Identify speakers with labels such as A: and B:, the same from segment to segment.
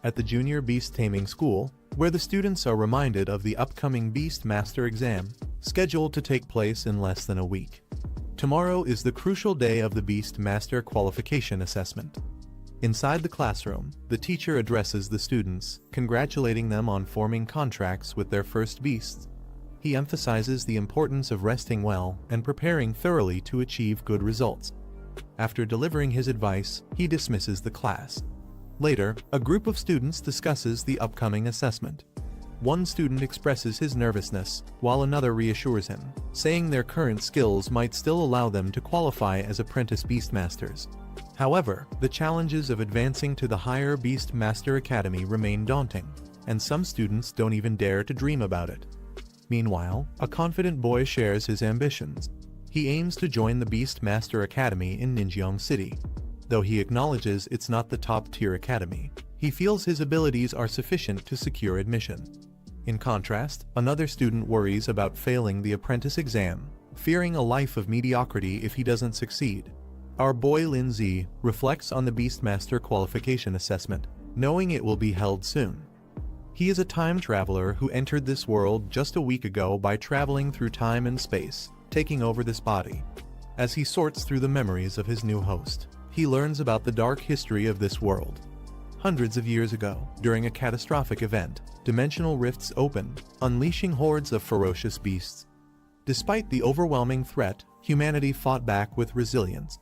A: at the Junior Beast Taming School, where the students are reminded of the upcoming Beast Master exam, scheduled to take place in less than a week. Tomorrow is the crucial day of the Beast Master Qualification Assessment. Inside the classroom, the teacher addresses the students, congratulating them on forming contracts with their first beasts. He emphasizes the importance of resting well and preparing thoroughly to achieve good results. After delivering his advice, he dismisses the class. Later, a group of students discusses the upcoming assessment. One student expresses his nervousness, while another reassures him, saying their current skills might still allow them to qualify as apprentice Beastmasters. However, the challenges of advancing to the higher Beastmaster Academy remain daunting, and some students don't even dare to dream about it. Meanwhile, a confident boy shares his ambitions. He aims to join the Beastmaster Academy in Ninjeong City. Though he acknowledges it's not the top-tier academy, he feels his abilities are sufficient to secure admission. In contrast, another student worries about failing the apprentice exam, fearing a life of mediocrity if he doesn't succeed. Our boy Lin Zi reflects on the Beastmaster Qualification Assessment, knowing it will be held soon. He is a time traveler who entered this world just a week ago by traveling through time and space, taking over this body. As he sorts through the memories of his new host, he learns about the dark history of this world. Hundreds of years ago, during a catastrophic event, dimensional rifts opened, unleashing hordes of ferocious beasts. Despite the overwhelming threat, humanity fought back with resilience.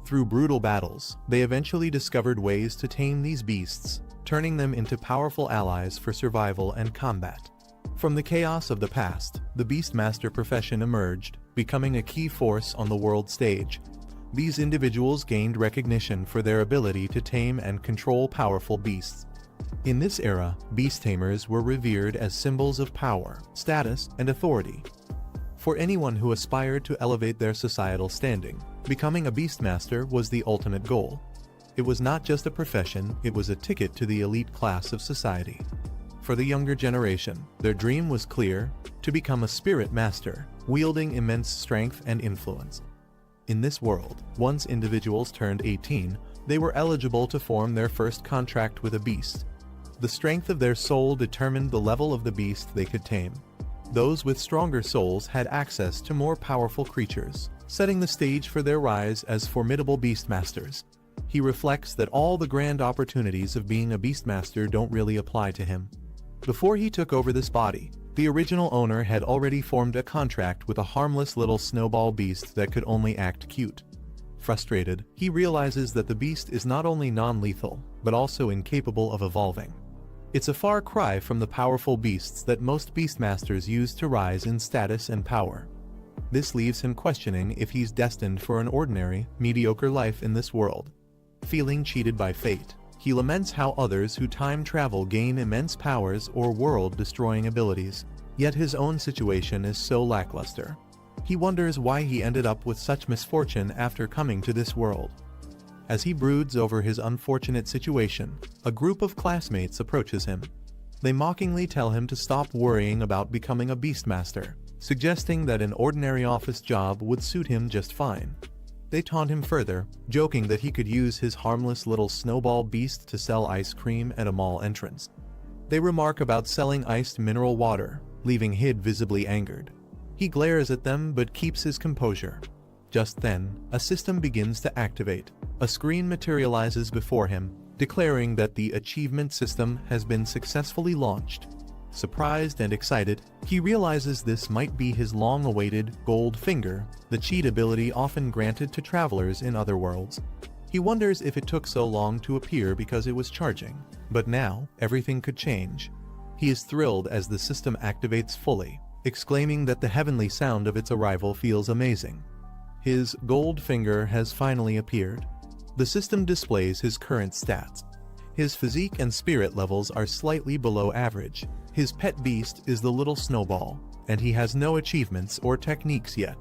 A: Through brutal battles, they eventually discovered ways to tame these beasts, turning them into powerful allies for survival and combat. From the chaos of the past, the Beastmaster profession emerged, becoming a key force on the world stage. These individuals gained recognition for their ability to tame and control powerful beasts. In this era, beast tamers were revered as symbols of power, status, and authority. For anyone who aspired to elevate their societal standing, becoming a Beastmaster was the ultimate goal. It was not just a profession, it was a ticket to the elite class of society. For the younger generation, their dream was clear: to become a spirit master, wielding immense strength and influence. In this world, once individuals turned 18, they were eligible to form their first contract with a beast. The strength of their soul determined the level of the beast they could tame. Those with stronger souls had access to more powerful creatures, setting the stage for their rise as formidable beastmasters. He reflects that all the grand opportunities of being a beastmaster don't really apply to him. Before he took over this body, the original owner had already formed a contract with a harmless little snowball beast that could only act cute. Frustrated, he realizes that the beast is not only non-lethal, but also incapable of evolving. It's a far cry from the powerful beasts that most beastmasters use to rise in status and power. This leaves him questioning if he's destined for an ordinary, mediocre life in this world. Feeling cheated by fate, he laments how others who time travel gain immense powers or world-destroying abilities, yet his own situation is so lackluster. He wonders why he ended up with such misfortune after coming to this world. As he broods over his unfortunate situation, a group of classmates approaches him. They mockingly tell him to stop worrying about becoming a beastmaster, suggesting that an ordinary office job would suit him just fine. They taunt him further, joking that he could use his harmless little snowball beast to sell ice cream at a mall entrance. They remark about selling iced mineral water, leaving Hid visibly angered. He glares at them but keeps his composure. Just then, a system begins to activate. A screen materializes before him, declaring that the achievement system has been successfully launched. Surprised and excited, he realizes this might be his long-awaited gold finger, the cheat ability often granted to travelers in other worlds. He wonders if it took so long to appear because it was charging, but now, everything could change. He is thrilled as the system activates fully, exclaiming that the heavenly sound of its arrival feels amazing. His gold finger has finally appeared. The system displays his current stats. His physique and spirit levels are slightly below average. His pet beast is the little Snowball, and he has no achievements or techniques yet.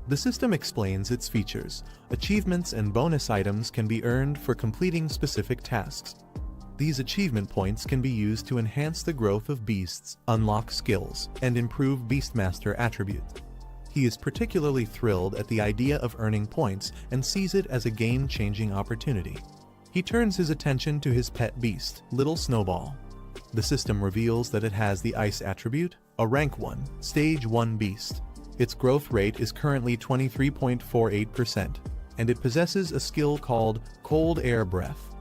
A: The system explains its features. Achievements and bonus items can be earned for completing specific tasks. These achievement points can be used to enhance the growth of beasts, unlock skills, and improve Beastmaster attributes. He is particularly thrilled at the idea of earning points and sees it as a game-changing opportunity. He turns his attention to his pet beast, Little Snowball. The system reveals that it has the Ice attribute, a Rank 1, Stage 1 beast. Its growth rate is currently 23.48%, and it possesses a skill called Cold Air Breath.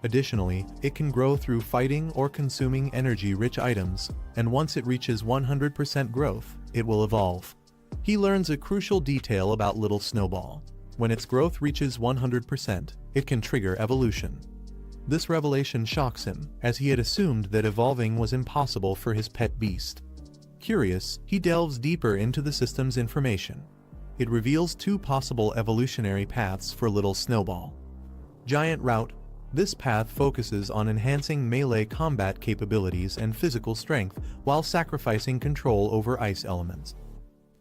A: Additionally, it can grow through fighting or consuming energy-rich items, and once it reaches 100% growth, it will evolve. He learns a crucial detail about Little Snowball. When its growth reaches 100%, it can trigger evolution. This revelation shocks him, as he had assumed that evolving was impossible for his pet beast. Curious, he delves deeper into the system's information. It reveals two possible evolutionary paths for Little Snowball. Giant Route. This path focuses on enhancing melee combat capabilities and physical strength while sacrificing control over ice elements.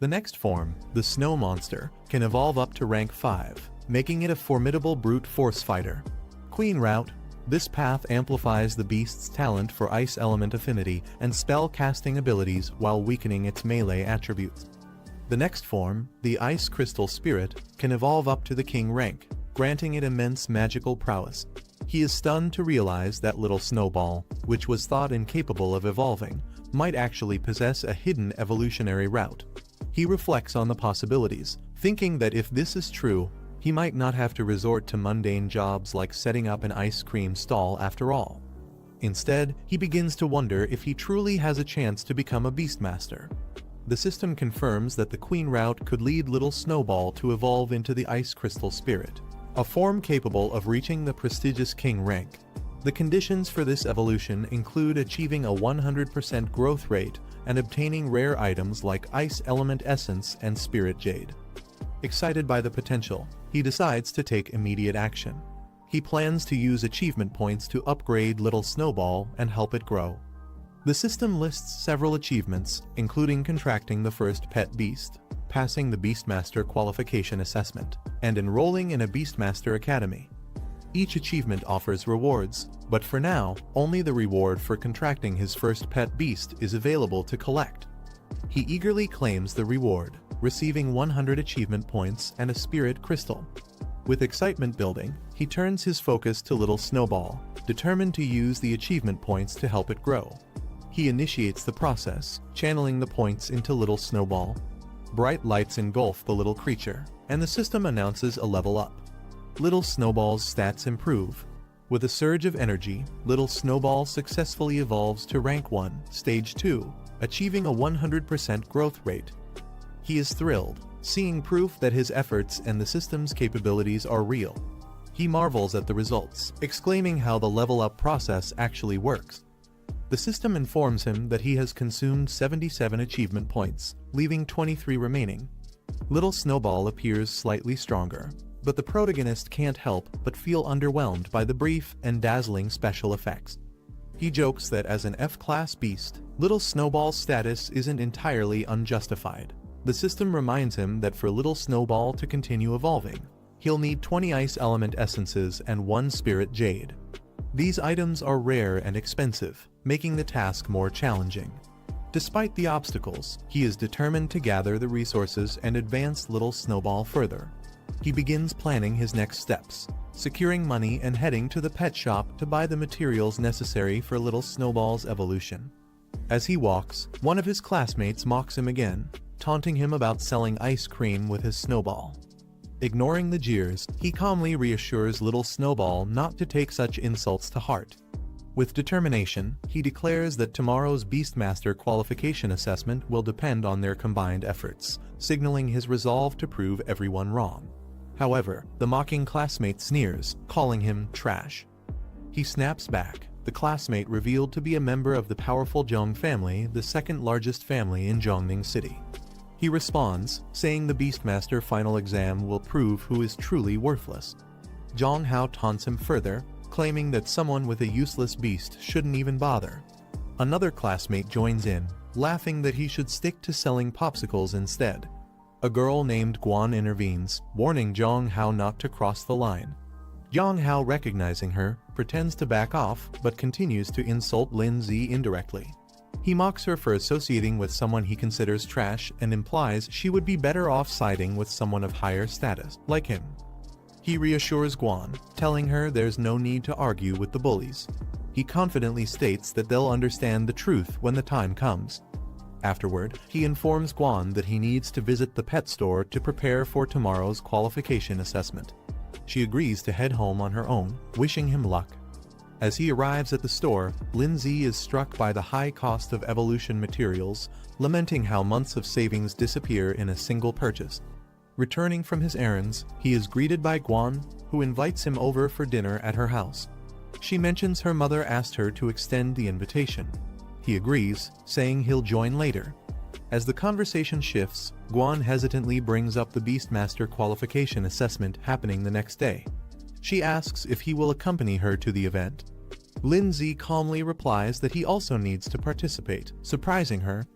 A: The next form, the Snow Monster, can evolve up to rank 5, making it a formidable brute force fighter. Queen Route. This path amplifies the beast's talent for ice element affinity and spell casting abilities while weakening its melee attributes. The next form, the Ice Crystal Spirit, can evolve up to the King rank, granting it immense magical prowess. He is stunned to realize that Little Snowball, which was thought incapable of evolving, might actually possess a hidden evolutionary route. He reflects on the possibilities, thinking that if this is true, he might not have to resort to mundane jobs like setting up an ice cream stall after all. Instead, he begins to wonder if he truly has a chance to become a Beastmaster. The system confirms that the Queen route could lead Little Snowball to evolve into the Ice Crystal Spirit, a form capable of reaching the prestigious King rank. The conditions for this evolution include achieving a 100% growth rate and obtaining rare items like Ice Element Essence and Spirit Jade. Excited by the potential, he decides to take immediate action. He plans to use achievement points to upgrade Little Snowball and help it grow. The system lists several achievements, including contracting the first pet beast, passing the Beastmaster qualification assessment, and enrolling in a Beastmaster Academy. Each achievement offers rewards, but for now, only the reward for contracting his first pet beast is available to collect. He eagerly claims the reward, receiving 100 achievement points and a spirit crystal. With excitement building, he turns his focus to Little Snowball, determined to use the achievement points to help it grow. He initiates the process, channeling the points into Little Snowball. Bright lights engulf the little creature, and the system announces a level up. Little Snowball's stats improve. With a surge of energy, Little Snowball successfully evolves to rank 1, stage 2, achieving a 100% growth rate. He is thrilled, seeing proof that his efforts and the system's capabilities are real. He marvels at the results, exclaiming how the level-up process actually works. The system informs him that he has consumed 77 achievement points, leaving 23 remaining. Little Snowball appears slightly stronger, but the protagonist can't help but feel underwhelmed by the brief and dazzling special effects. He jokes that as an F-class beast, Little Snowball's status isn't entirely unjustified. The system reminds him that for Little Snowball to continue evolving, he'll need 20 Ice Element Essences and 1 Spirit Jade. These items are rare and expensive, making the task more challenging. Despite the obstacles, he is determined to gather the resources and advance Little Snowball further. He begins planning his next steps, securing money and heading to the pet shop to buy the materials necessary for Little Snowball's evolution. As he walks, one of his classmates mocks him again, taunting him about selling ice cream with his snowball. Ignoring the jeers, he calmly reassures Little Snowball not to take such insults to heart. With determination, he declares that tomorrow's Beastmaster qualification assessment will depend on their combined efforts, signaling his resolve to prove everyone wrong. However, the mocking classmate sneers, calling him trash. He snaps back, the classmate revealed to be a member of the powerful Zhong family, the second largest family in Zhongning City. He responds, saying the Beastmaster final exam will prove who is truly worthless. Zhong Hao taunts him further, claiming that someone with a useless beast shouldn't even bother. Another classmate joins in, laughing that he should stick to selling popsicles instead. A girl named Guan intervenes, warning Zhong Hao not to cross the line. Zhong Hao, recognizing her, pretends to back off but continues to insult Lin Zi indirectly. He mocks her for associating with someone he considers trash and implies she would be better off siding with someone of higher status, like him. He reassures Guan, telling her there's no need to argue with the bullies. He confidently states that they'll understand the truth when the time comes. Afterward, he informs Guan that he needs to visit the pet store to prepare for tomorrow's qualification assessment. She agrees to head home on her own, wishing him luck. As he arrives at the store, Lindsay is struck by the high cost of evolution materials, lamenting how months of savings disappear in a single purchase. Returning from his errands, he is greeted by Guan, who invites him over for dinner at her house. She mentions her mother asked her to extend the invitation. He agrees, saying he'll join later. As the conversation shifts, Guan hesitantly brings up the Beastmaster qualification assessment happening the next day. She asks if he will accompany her to the event. Lindsay calmly replies that he also needs to participate, surprising her.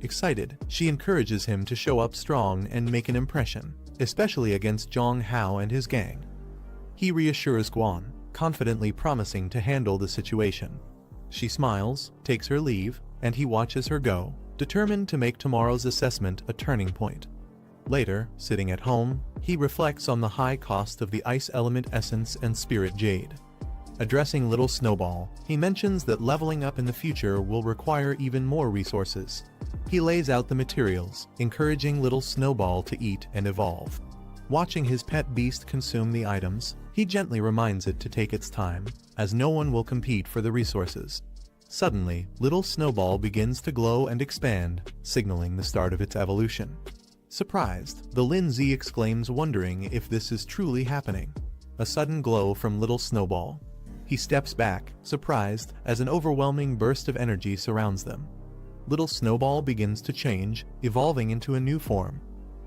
A: Excited, she encourages him to show up strong and make an impression, especially against Zhang Hao and his gang. He reassures Guan, confidently promising to handle the situation. She smiles, takes her leave, and he watches her go, determined to make tomorrow's assessment a turning point. Later, sitting at home, he reflects on the high cost of the ice element essence and spirit jade. Addressing little Snowball, he mentions that leveling up in the future will require even more resources. He lays out the materials, encouraging little Snowball to eat and evolve. Watching his pet beast consume the items, he gently reminds it to take its time, as no one will compete for the resources. Suddenly, little Snowball begins to glow and expand, signaling the start of its evolution. Surprised, the Lindsay exclaims, wondering if this is truly happening. A sudden glow from little Snowball. He steps back, surprised, as an overwhelming burst of energy surrounds them. Little Snowball begins to change, evolving into a new form.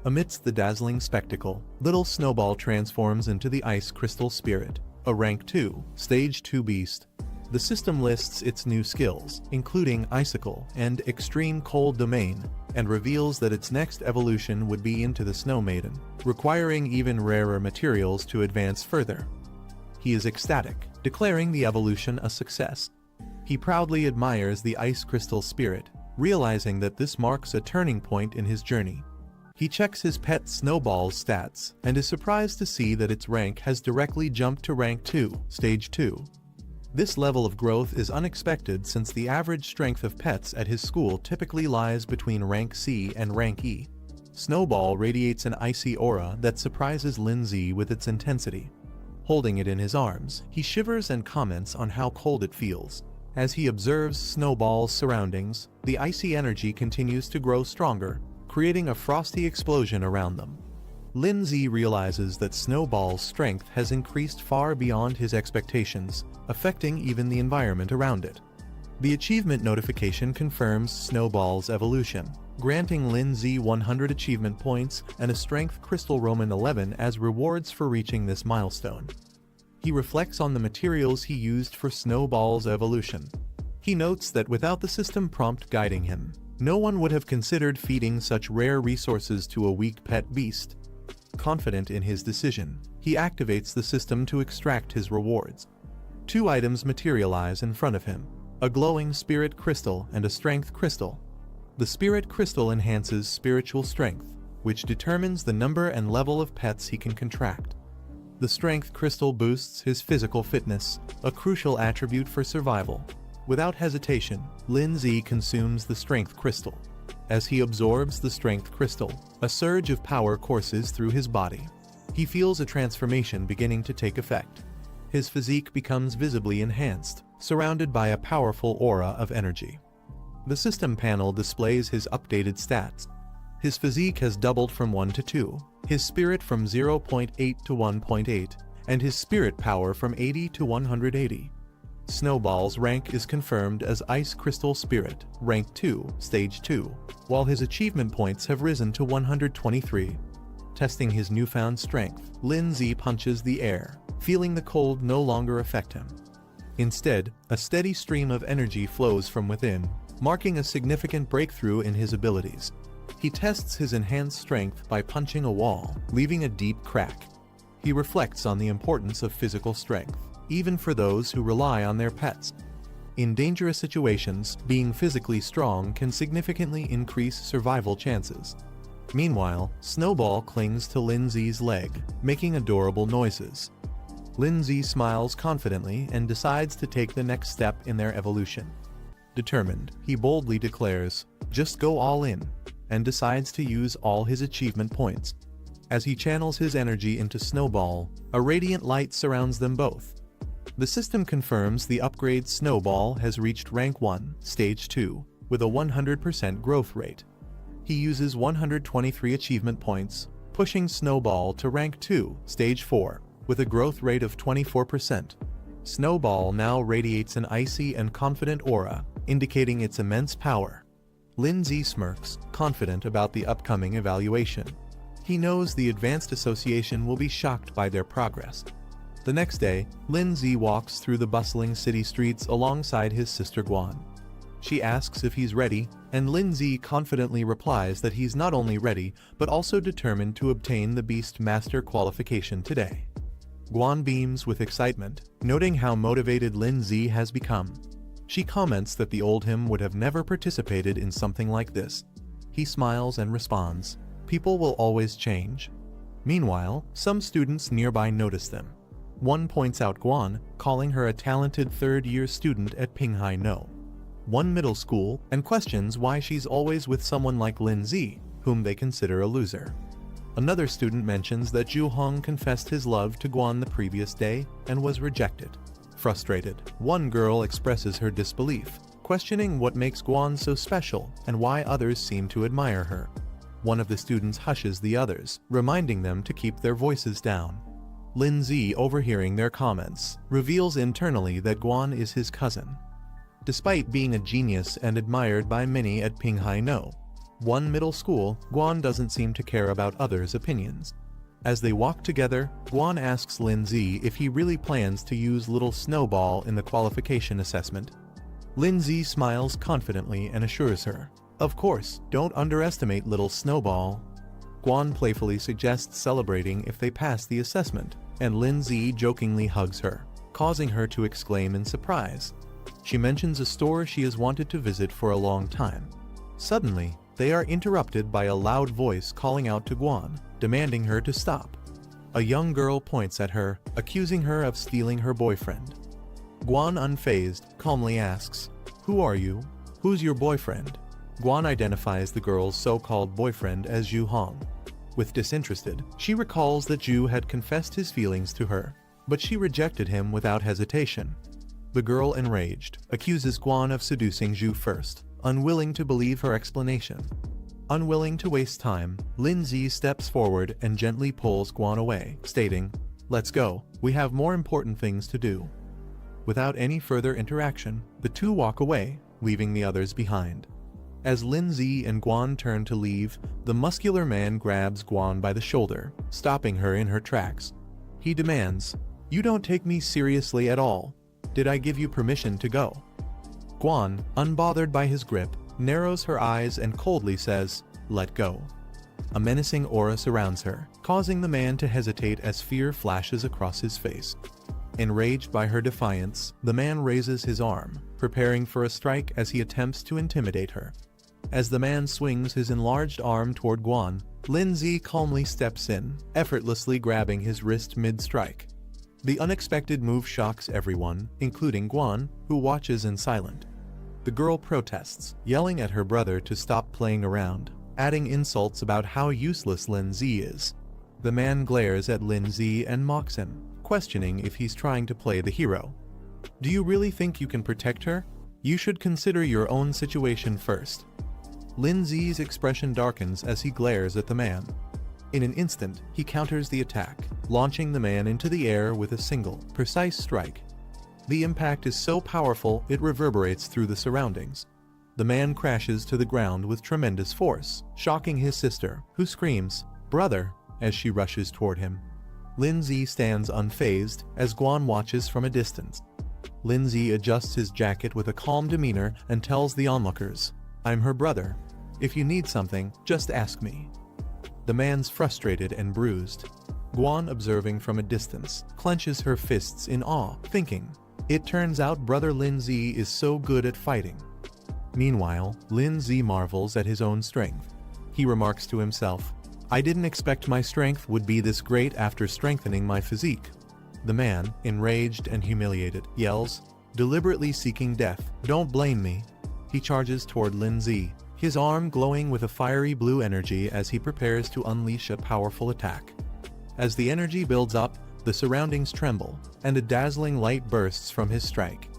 A: Amidst the dazzling spectacle, little Snowball transforms into the Ice Crystal Spirit, a Rank 2, Stage 2 beast. The system lists its new skills, including Icicle and Extreme Cold Domain, and reveals that its next evolution would be into the Snow Maiden, requiring even rarer materials to advance further. He is ecstatic, declaring the evolution a success. He proudly admires the Ice Crystal Spirit, realizing that this marks a turning point in his journey. He checks his pet Snowball's stats, and is surprised to see that its rank has directly jumped to Rank 2, Stage 2. This level of growth is unexpected since the average strength of pets at his school typically lies between Rank C and Rank E. Snowball radiates an icy aura that surprises Lindsay with its intensity. Holding it in his arms, he shivers and comments on how cold it feels. As he observes Snowball's surroundings, the icy energy continues to grow stronger, creating a frosty explosion around them. Lindsay realizes that Snowball's strength has increased far beyond his expectations, affecting even the environment around it. The achievement notification confirms Snowball's evolution, granting Lindsay 100 achievement points and a Strength Crystal Roman 11 as rewards for reaching this milestone. He reflects on the materials he used for Snowball's evolution. He notes that without the system prompt guiding him, no one would have considered feeding such rare resources to a weak pet beast. Confident in his decision, he activates the system to extract his rewards. 2 items materialize in front of him, a glowing spirit crystal and a strength crystal. The spirit crystal enhances spiritual strength, which determines the number and level of pets he can contract. The strength crystal boosts his physical fitness, a crucial attribute for survival. Without hesitation, Lindsay consumes the strength crystal. As he absorbs the strength crystal, a surge of power courses through his body. He feels a transformation beginning to take effect. His physique becomes visibly enhanced, surrounded by a powerful aura of energy. The system panel displays his updated stats. His physique has doubled from 1 to 2, his spirit from 0.8 to 1.8, and his spirit power from 80 to 180. Snowball's rank is confirmed as Ice Crystal Spirit, Rank 2, Stage 2, while his achievement points have risen to 123. Testing his newfound strength, Lindsay punches the air, feeling the cold no longer affect him. Instead, a steady stream of energy flows from within, marking a significant breakthrough in his abilities. He tests his enhanced strength by punching a wall, leaving a deep crack. He reflects on the importance of physical strength, even for those who rely on their pets. In dangerous situations, being physically strong can significantly increase survival chances. Meanwhile, Snowball clings to Lindsay's leg, making adorable noises. Lindsay smiles confidently and decides to take the next step in their evolution. Determined, he boldly declares, "Just go all in," and decides to use all his achievement points. As he channels his energy into Snowball, a radiant light surrounds them both. The system confirms the upgrade Snowball has reached Rank 1, Stage 2, with a 100% growth rate. He uses 123 achievement points, pushing Snowball to Rank 2, Stage 4, with a growth rate of 24%. Snowball now radiates an icy and confident aura, indicating its immense power. Lindsay smirks, confident about the upcoming evaluation. He knows the Advanced Association will be shocked by their progress. The next day, Lindsay walks through the bustling city streets alongside his sister Guan. She asks if he's ready, and Lindsay confidently replies that he's not only ready, but also determined to obtain the Beast Master qualification today. Guan beams with excitement, noting how motivated Lindsay has become. She comments that the old him would have never participated in something like this. He smiles and responds, "People will always change." Meanwhile, some students nearby notice them. One points out Guan, calling her a talented third-year student at Pinghai No. One middle school, and questions why she's always with someone like Lindsay, whom they consider a loser. Another student mentions that Ju Hong confessed his love to Guan the previous day and was rejected. Frustrated, one girl expresses her disbelief, questioning what makes Guan so special and why others seem to admire her. One of the students hushes the others, reminding them to keep their voices down. Lindsay, overhearing their comments, reveals internally that Guan is his cousin. Despite being a genius and admired by many at Pinghai No, one middle school, Guan doesn't seem to care about others' opinions. As they walk together, Guan asks Lindsay if he really plans to use Little Snowball in the qualification assessment. Lindsay smiles confidently and assures her, "Of course, don't underestimate Little Snowball." Guan playfully suggests celebrating if they pass the assessment, and Lindsay jokingly hugs her, causing her to exclaim in surprise. She mentions a store she has wanted to visit for a long time. Suddenly, they are interrupted by a loud voice calling out to Guan, demanding her to stop. A young girl points at her, accusing her of stealing her boyfriend. Guan, unfazed, calmly asks, "Who are you? Who's your boyfriend?" Guan identifies the girl's so-called boyfriend as Ju Hong. With disinterested, she recalls that Ju had confessed his feelings to her, but she rejected him without hesitation. The girl, enraged, accuses Guan of seducing Ju first, unwilling to believe her explanation. Unwilling to waste time, Lindsay steps forward and gently pulls Guan away, stating, "Let's go, we have more important things to do." Without any further interaction, the two walk away, leaving the others behind. As Lindsay and Guan turn to leave, the muscular man grabs Guan by the shoulder, stopping her in her tracks. He demands, "You don't take me seriously at all. Did I give you permission to go?" Guan, unbothered by his grip, narrows her eyes and coldly says, "Let go." A menacing aura surrounds her, causing the man to hesitate as fear flashes across his face. Enraged by her defiance, the man raises his arm, preparing for a strike as he attempts to intimidate her. As the man swings his enlarged arm toward Guan, Lindsay calmly steps in, effortlessly grabbing his wrist mid-strike. The unexpected move shocks everyone, including Guan, who watches in silence. The girl protests, yelling at her brother to stop playing around, adding insults about how useless Lindsay is. The man glares at Lindsay and mocks him, questioning if he's trying to play the hero. "Do you really think you can protect her? You should consider your own situation first." Lindsay's expression darkens as he glares at the man. In an instant, he counters the attack, launching the man into the air with a single, precise strike. The impact is so powerful it reverberates through the surroundings. The man crashes to the ground with tremendous force, shocking his sister, who screams, "Brother," as she rushes toward him. Lindsay stands unfazed as Guan watches from a distance. Lindsay adjusts his jacket with a calm demeanor and tells the onlookers, "I'm her brother. If you need something, just ask me." The man's frustrated and bruised. Guan, observing from a distance, clenches her fists in awe, thinking, "It turns out brother Lindsay is so good at fighting." Meanwhile, Lindsay marvels at his own strength. he remarks to himself. I didn't expect my strength would be this great after strengthening my physique. The man, enraged and humiliated, yells, deliberately seeking death. Don't blame me. He charges toward Lin Zi, his arm glowing with a fiery blue energy as he prepares to unleash a powerful attack. As the energy builds up, the surroundings tremble, and a dazzling light bursts from his strike.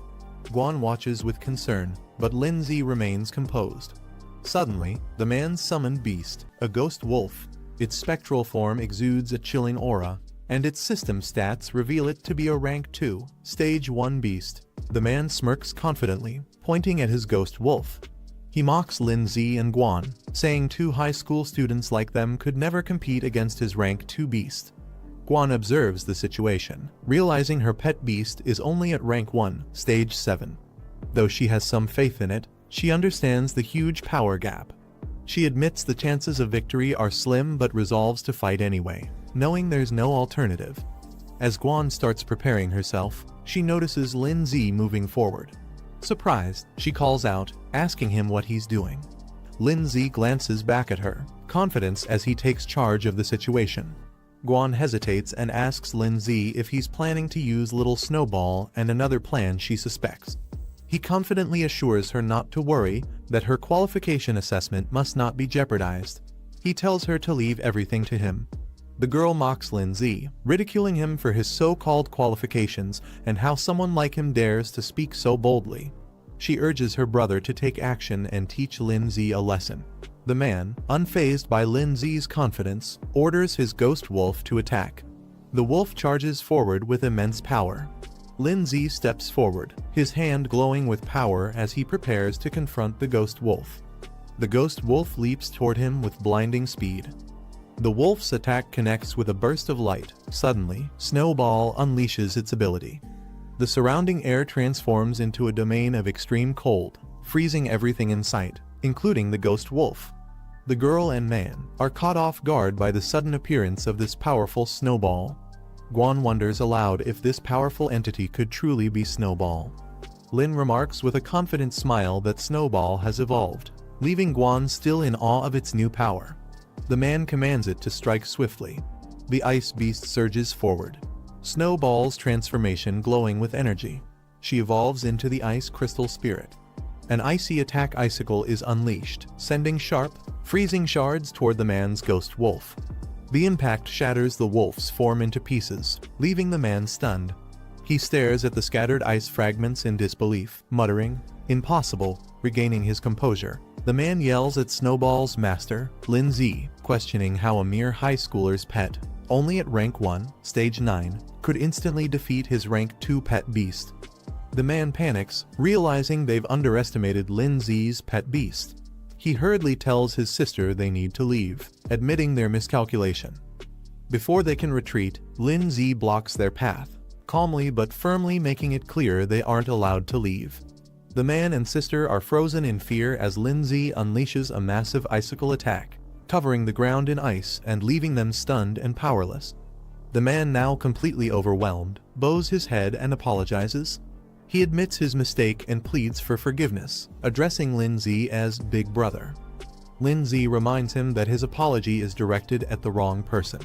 A: Guan watches with concern, but Lin Zi remains composed. Suddenly, the man's summoned beast, a ghost wolf, its spectral form exudes a chilling aura, and its system stats reveal it to be a rank 2, stage 1 beast. The man smirks confidently, pointing at his ghost wolf. He mocks Lin Zi and Guan, saying 2 high school students like them could never compete against his rank 2 beast. Guan observes the situation, realizing her pet beast is only at rank 1, stage 7. Though she has some faith in it, she understands the huge power gap. She admits the chances of victory are slim but resolves to fight anyway, knowing there's no alternative. As Guan starts preparing herself, she notices Lin Zi moving forward. Surprised, she calls out, asking him what he's doing. Lin Zi glances back at her, confidence as he takes charge of the situation. Guan hesitates and asks Lin Zi if he's planning to use Little Snowball and another plan she suspects. He confidently assures her not to worry, that her qualification assessment must not be jeopardized. He tells her to leave everything to him. The girl mocks Lin Zi, ridiculing him for his so-called qualifications and how someone like him dares to speak so boldly. She urges her brother to take action and teach Lin Zi a lesson. The man, unfazed by Lin Zi's confidence, orders his ghost wolf to attack. The wolf charges forward with immense power. Lin Zi steps forward, his hand glowing with power as he prepares to confront the ghost wolf. The ghost wolf leaps toward him with blinding speed. The wolf's attack connects with a burst of light. Suddenly, Snowball unleashes its ability. The surrounding air transforms into a domain of extreme cold, freezing everything in sight, including the ghost wolf. The girl and man are caught off guard by the sudden appearance of this powerful Snowball. Guan wonders aloud if this powerful entity could truly be Snowball. Lin remarks with a confident smile that Snowball has evolved, leaving Guan still in awe of its new power. The man commands it to strike swiftly. The ice beast surges forward, Snowball's transformation glowing with energy. She evolves into the ice crystal spirit. An icy attack icicle is unleashed, sending sharp, freezing shards toward the man's ghost wolf. The impact shatters the wolf's form into pieces, leaving the man stunned. He stares at the scattered ice fragments in disbelief, muttering, "Impossible," regaining his composure. The man yells at Snowball's master, Lin Zi, questioning how a mere high schooler's pet, only at rank 1, stage 9, could instantly defeat his rank 2 pet beast. The man panics, realizing they've underestimated Lin Zi's pet beast. He hurriedly tells his sister they need to leave, admitting their miscalculation. Before they can retreat, Lin Zi blocks their path, calmly but firmly making it clear they aren't allowed to leave. The man and sister are frozen in fear as Lin Zi unleashes a massive icicle attack, covering the ground in ice and leaving them stunned and powerless. The man, now completely overwhelmed, bows his head and apologizes. He admits his mistake and pleads for forgiveness, addressing Lin Zi as Big Brother. Lin Zi reminds him that his apology is directed at the wrong person.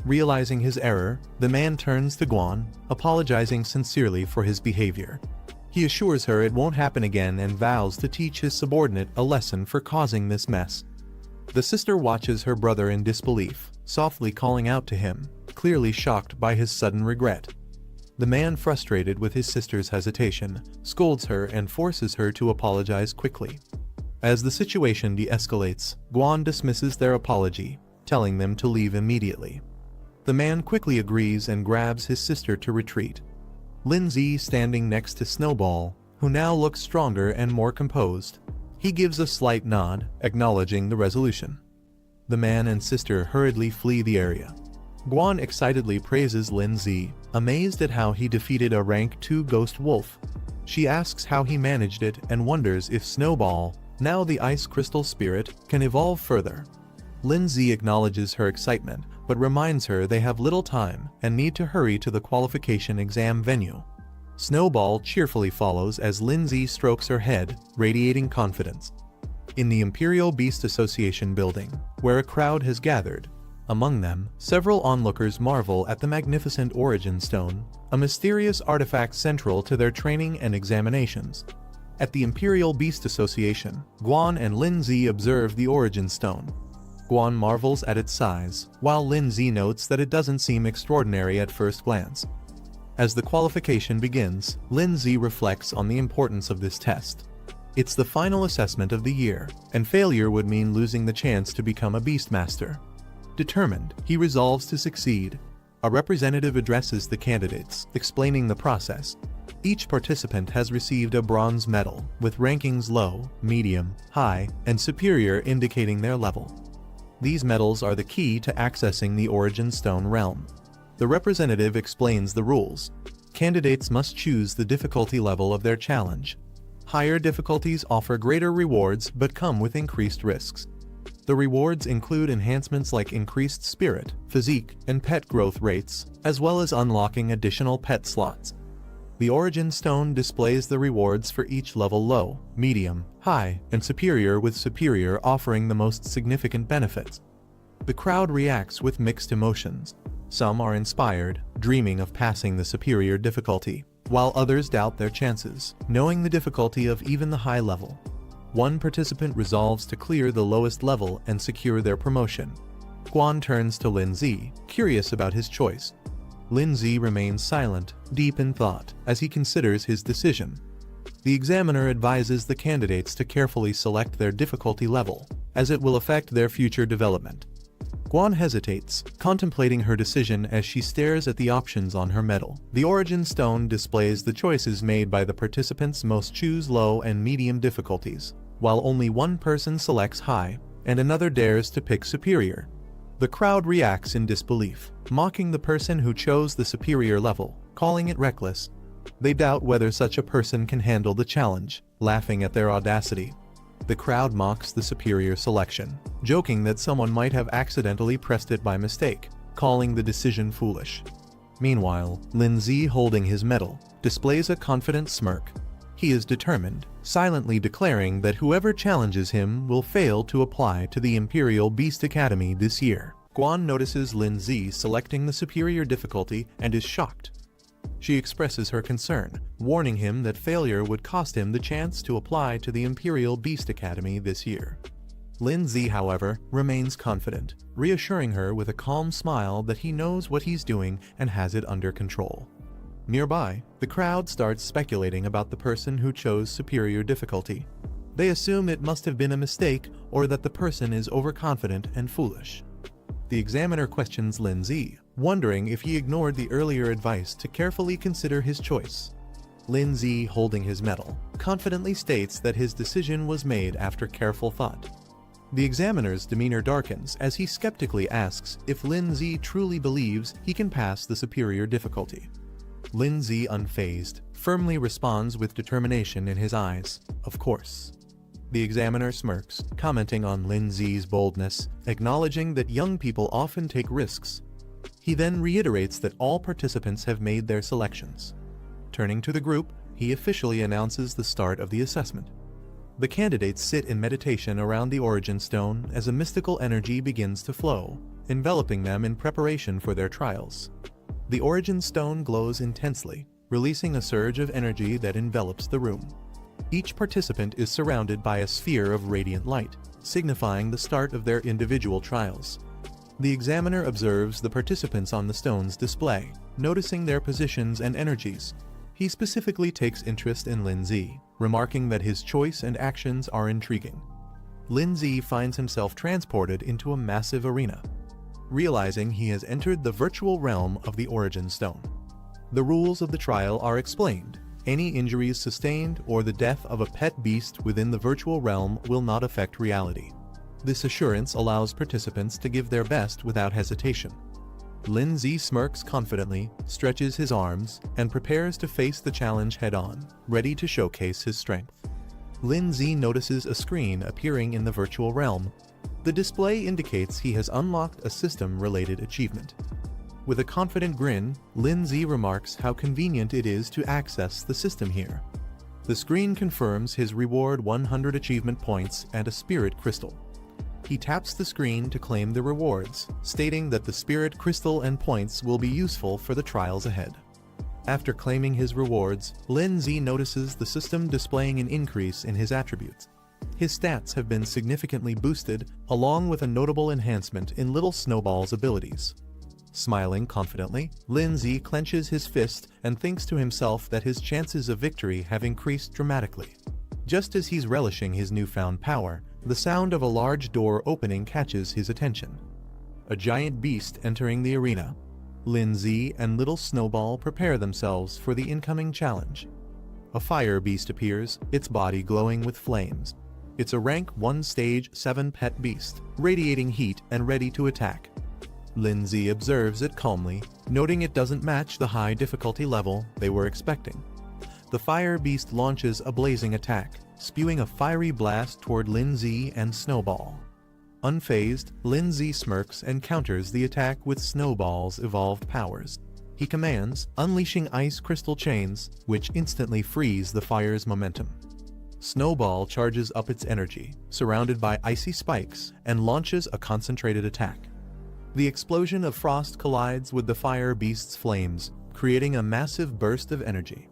A: Realizing his error, the man turns to Guan, apologizing sincerely for his behavior. He assures her it won't happen again and vows to teach his subordinate a lesson for causing this mess. The sister watches her brother in disbelief, softly calling out to him, clearly shocked by his sudden regret. The man, frustrated with his sister's hesitation, scolds her and forces her to apologize quickly. As the situation de-escalates, Guan dismisses their apology, telling them to leave immediately. The man quickly agrees and grabs his sister to retreat. Lin Zi standing next to Snowball, who now looks stronger and more composed. He gives a slight nod, acknowledging the resolution. The man and sister hurriedly flee the area. Guan excitedly praises Lin Zi, amazed at how he defeated a rank 2 ghost wolf. She asks how he managed it and wonders if Snowball, now the ice crystal spirit, can evolve further. Lin Zi acknowledges her excitement, but reminds her they have little time and need to hurry to the qualification exam venue. Snowball cheerfully follows as Lin Zi strokes her head, radiating confidence. in the Imperial Beast Association building, where a crowd has gathered. Among them, several onlookers marvel at the magnificent Origin Stone, a mysterious artifact central to their training and examinations. At the Imperial Beast Association, Guan and Lin Zi observe the Origin Stone. Guan marvels at its size, while Lin Zi notes that it doesn't seem extraordinary at first glance. As the qualification begins, Lin Zi reflects on the importance of this test. It's the final assessment of the year, and failure would mean losing the chance to become a Beastmaster. Determined, he resolves to succeed. A representative addresses the candidates, explaining the process. Each participant has received a bronze medal, with rankings low, medium, high, and superior indicating their level. These medals are the key to accessing the Origin Stone realm. The representative explains the rules. Candidates must choose the difficulty level of their challenge. Higher difficulties offer greater rewards but come with increased risks. The rewards include enhancements like increased spirit, physique, and pet growth rates, as well as unlocking additional pet slots. The Origin Stone displays the rewards for each level: low, medium, high, and superior, with superior offering the most significant benefits. The crowd reacts with mixed emotions. Some are inspired, dreaming of passing the superior difficulty, while others doubt their chances, knowing the difficulty of even the high level. One participant resolves to clear the lowest level and secure their promotion. Guan turns to Lin Zi, curious about his choice. Lin Zi remains silent, deep in thought, as he considers his decision. The examiner advises the candidates to carefully select their difficulty level, as it will affect their future development. Guan hesitates, contemplating her decision as she stares at the options on her medal. The Origin Stone displays the choices made by the participants. Most choose low and medium difficulties, while only one person selects high, and another dares to pick superior. The crowd reacts in disbelief, mocking the person who chose the superior level, calling it reckless. They doubt whether such a person can handle the challenge, laughing at their audacity. The crowd mocks the superior selection, joking that someone might have accidentally pressed it by mistake, calling the decision foolish. Meanwhile, Lin Zi, holding his medal, displays a confident smirk. He is determined, silently declaring that whoever challenges him will fail to apply to the Imperial Beast Academy this year. Guan notices Lin Zi selecting the superior difficulty and is shocked. She expresses her concern, warning him that failure would cost him the chance to apply to the Imperial Beast Academy this year. Lin Zi, however, remains confident, reassuring her with a calm smile that he knows what he's doing and has it under control. Nearby, the crowd starts speculating about the person who chose superior difficulty. They assume it must have been a mistake or that the person is overconfident and foolish. The examiner questions Lin Zi, wondering if he ignored the earlier advice to carefully consider his choice. Lin Zi, holding his medal, confidently states that his decision was made after careful thought. The examiner's demeanor darkens as he skeptically asks if Lin Zi truly believes he can pass the superior difficulty. Lin Zi, unfazed, firmly responds with determination in his eyes, "Of course." The examiner smirks, commenting on Lin Zi's boldness, acknowledging that young people often take risks. He then reiterates that all participants have made their selections. Turning to the group, he officially announces the start of the assessment. The candidates sit in meditation around the Origin Stone as a mystical energy begins to flow, enveloping them in preparation for their trials. The Origin Stone glows intensely, releasing a surge of energy that envelops the room. Each participant is surrounded by a sphere of radiant light, signifying the start of their individual trials. The examiner observes the participants on the stone's display, noticing their positions and energies. He specifically takes interest in Lin Zi, remarking that his choice and actions are intriguing. Lin Zi finds himself transported into a massive arena, realizing he has entered the virtual realm of the Origin Stone. The rules of the trial are explained. Any injuries sustained or the death of a pet beast within the virtual realm will not affect reality. This assurance allows participants to give their best without hesitation. Lin Zi smirks confidently, stretches his arms, and prepares to face the challenge head-on, ready to showcase his strength. Lin Zi notices a screen appearing in the virtual realm. The display indicates he has unlocked a system-related achievement. With a confident grin, Lin Zi remarks how convenient it is to access the system here. The screen confirms his reward: 100 achievement points and a spirit crystal. He taps the screen to claim the rewards, stating that the spirit crystal and points will be useful for the trials ahead. After claiming his rewards, Lin Z notices the system displaying an increase in his attributes. His stats have been significantly boosted, along with a notable enhancement in Little Snowball's abilities. Smiling confidently, Lin Z clenches his fist and thinks to himself that his chances of victory have increased dramatically. Just as he's relishing his newfound power, the sound of a large door opening catches his attention. A giant beast entering the arena. Lin Z and Little Snowball prepare themselves for the incoming challenge. A fire beast appears, its body glowing with flames. It's a rank 1 stage 7 pet beast, radiating heat and ready to attack. Lin Z observes it calmly, noting it doesn't match the high difficulty level they were expecting. The fire beast launches a blazing attack, spewing a fiery blast toward Lin Z and Snowball. Unfazed, Lin Z smirks and counters the attack with Snowball's evolved powers. He commands, unleashing ice crystal chains, which instantly freeze the fire's momentum. Snowball charges up its energy, surrounded by icy spikes, and launches a concentrated attack. The explosion of frost collides with the fire beast's flames, creating a massive burst of energy.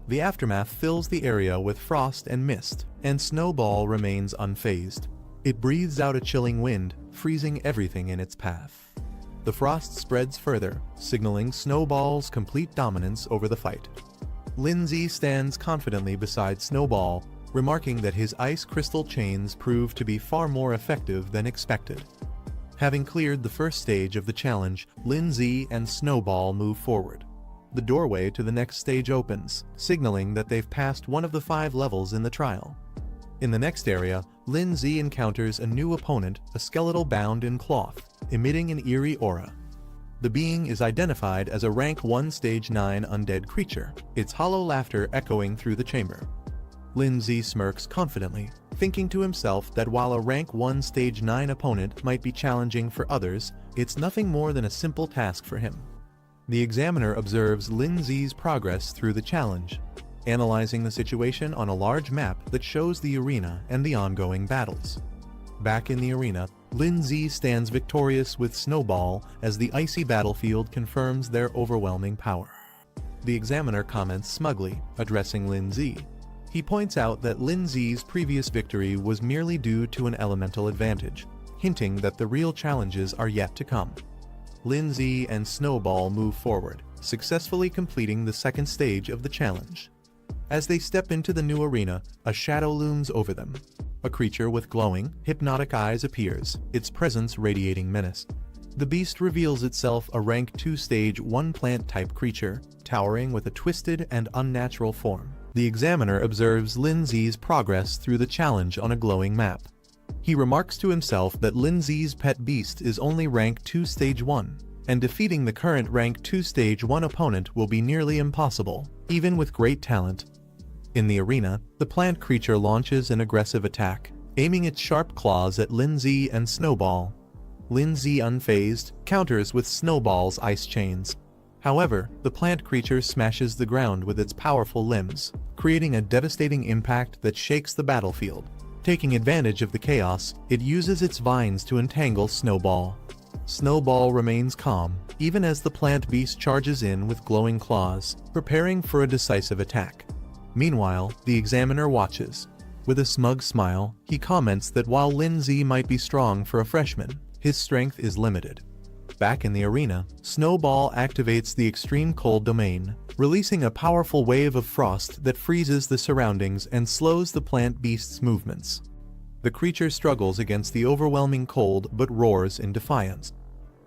A: The aftermath fills the area with frost and mist, and Snowball remains unfazed. It breathes out a chilling wind, freezing everything in its path. The frost spreads further, signaling Snowball's complete dominance over the fight. Lin Z stands confidently beside Snowball, remarking that his ice crystal chains prove to be far more effective than expected. Having cleared the first stage of the challenge, Lin Z and Snowball move forward. The doorway to the next stage opens, signaling that they've passed one of the 5 levels in the trial. In the next area, Lin Z encounters a new opponent, a skeletal bound in cloth, emitting an eerie aura. The being is identified as a rank 1 stage 9 undead creature, its hollow laughter echoing through the chamber. Lin Z smirks confidently, thinking to himself that while a rank 1 stage 9 opponent might be challenging for others, it's nothing more than a simple task for him. The examiner observes Lin Z's progress through the challenge, analyzing the situation on a large map that shows the arena and the ongoing battles. Back in the arena, Lin Z stands victorious with Snowball as the icy battlefield confirms their overwhelming power. The examiner comments smugly, addressing Lin Z. He points out that Lin Z's previous victory was merely due to an elemental advantage, hinting that the real challenges are yet to come. Lin Z and Snowball move forward, successfully completing the second stage of the challenge. As they step into the new arena, a shadow looms over them. A creature with glowing, hypnotic eyes appears, its presence radiating menace. The beast reveals itself a rank 2 stage 1 plant-type creature, towering with a twisted and unnatural form. The examiner observes Lin Z's progress through the challenge on a glowing map. He remarks to himself that Lin Z's pet beast is only rank 2 stage 1, and defeating the current rank 2 stage 1 opponent will be nearly impossible, even with great talent. In the arena, the plant creature launches an aggressive attack, aiming its sharp claws at Lin Z and Snowball. Lin Z, unfazed, counters with Snowball's ice chains. However, the plant creature smashes the ground with its powerful limbs, creating a devastating impact that shakes the battlefield. Taking advantage of the chaos, it uses its vines to entangle Snowball. Snowball remains calm, even as the plant beast charges in with glowing claws, preparing for a decisive attack. Meanwhile, the examiner watches. With a smug smile, he comments that while Lin Z might be strong for a freshman, his strength is limited. Back in the arena, Snowball activates the extreme cold domain, releasing a powerful wave of frost that freezes the surroundings and slows the plant beast's movements. The creature struggles against the overwhelming cold but roars in defiance.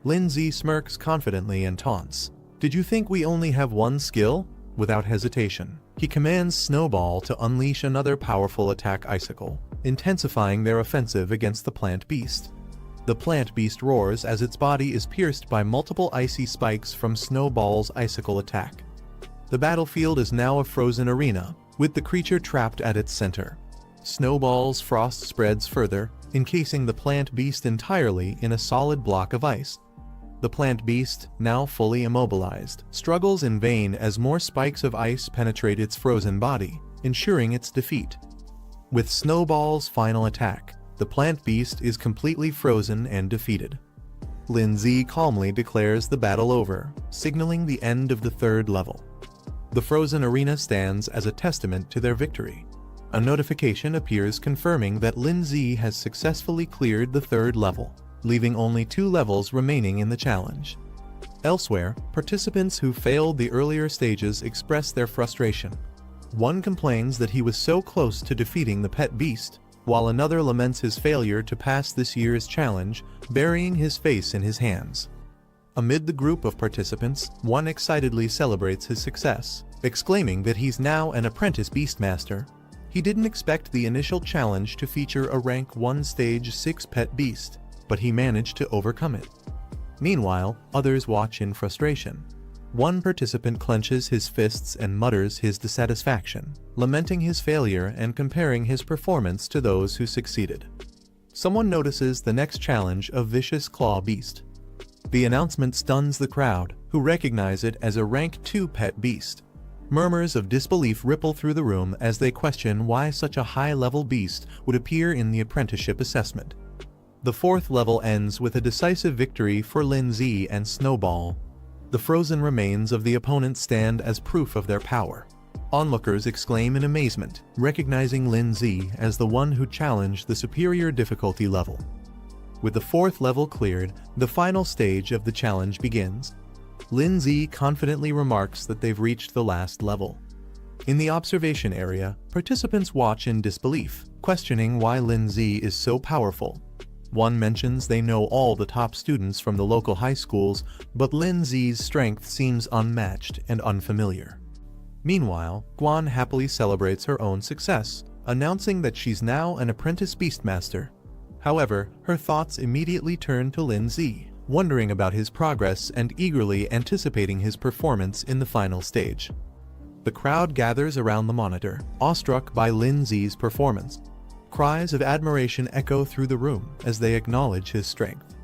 A: Lin Z smirks confidently and taunts. "Did you think we only have one skill?" Without hesitation, he commands Snowball to unleash another powerful attack icicle, intensifying their offensive against the plant beast. The plant beast roars as its body is pierced by multiple icy spikes from Snowball's icicle attack. The battlefield is now a frozen arena, with the creature trapped at its center. Snowball's frost spreads further, encasing the plant beast entirely in a solid block of ice. The plant beast, now fully immobilized, struggles in vain as more spikes of ice penetrate its frozen body, ensuring its defeat. With Snowball's final attack, the plant beast is completely frozen and defeated. Lindsay calmly declares the battle over, signaling the end of the third level. The frozen arena stands as a testament to their victory. A notification appears confirming that Lindsay has successfully cleared the third level, leaving only 2 levels remaining in the challenge. Elsewhere, participants who failed the earlier stages express their frustration. One complains that he was so close to defeating the pet beast, while another laments his failure to pass this year's challenge, burying his face in his hands. Amid the group of participants, one excitedly celebrates his success, exclaiming that he's now an apprentice beastmaster. He didn't expect the initial challenge to feature a rank 1 stage 6 pet beast, but he managed to overcome it. Meanwhile, others watch in frustration. One participant clenches his fists and mutters his dissatisfaction, lamenting his failure and comparing his performance to those who succeeded. Someone notices the next challenge, a vicious claw beast. The announcement stuns the crowd, who recognize it as a rank 2 pet beast. Murmurs of disbelief ripple through the room as they question why such a high-level beast would appear in the apprenticeship assessment. The 4th level ends with a decisive victory for Lindsay and Snowball. The frozen remains of the opponent stand as proof of their power. Onlookers exclaim in amazement, recognizing Lindsay as the one who challenged the superior difficulty level. With the 4th level cleared, the final stage of the challenge begins. Lindsay confidently remarks that they've reached the last level. In the observation area, participants watch in disbelief, questioning why Lindsay is so powerful. One mentions they know all the top students from the local high schools, but Lindsay's strength seems unmatched and unfamiliar. Meanwhile, Guan happily celebrates her own success, announcing that she's now an apprentice beastmaster. However, her thoughts immediately turn to Lindsay, wondering about his progress and eagerly anticipating his performance in the final stage. The crowd gathers around the monitor, awestruck by Lindsay's performance. Cries of admiration echo through the room as they acknowledge his strength.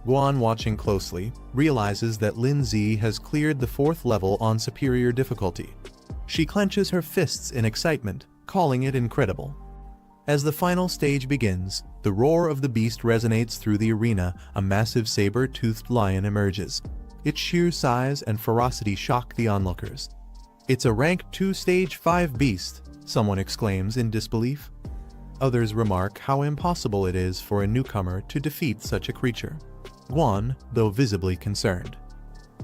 A: Guan, watching closely, realizes that Lindsay has cleared the 4th level on superior difficulty. She clenches her fists in excitement, calling it incredible. As the final stage begins, the roar of the beast resonates through the arena. A massive saber-toothed lion emerges. Its sheer size and ferocity shock the onlookers. "It's a rank 2 stage 5 beast," someone exclaims in disbelief. Others remark how impossible it is for a newcomer to defeat such a creature. Guan, though visibly concerned.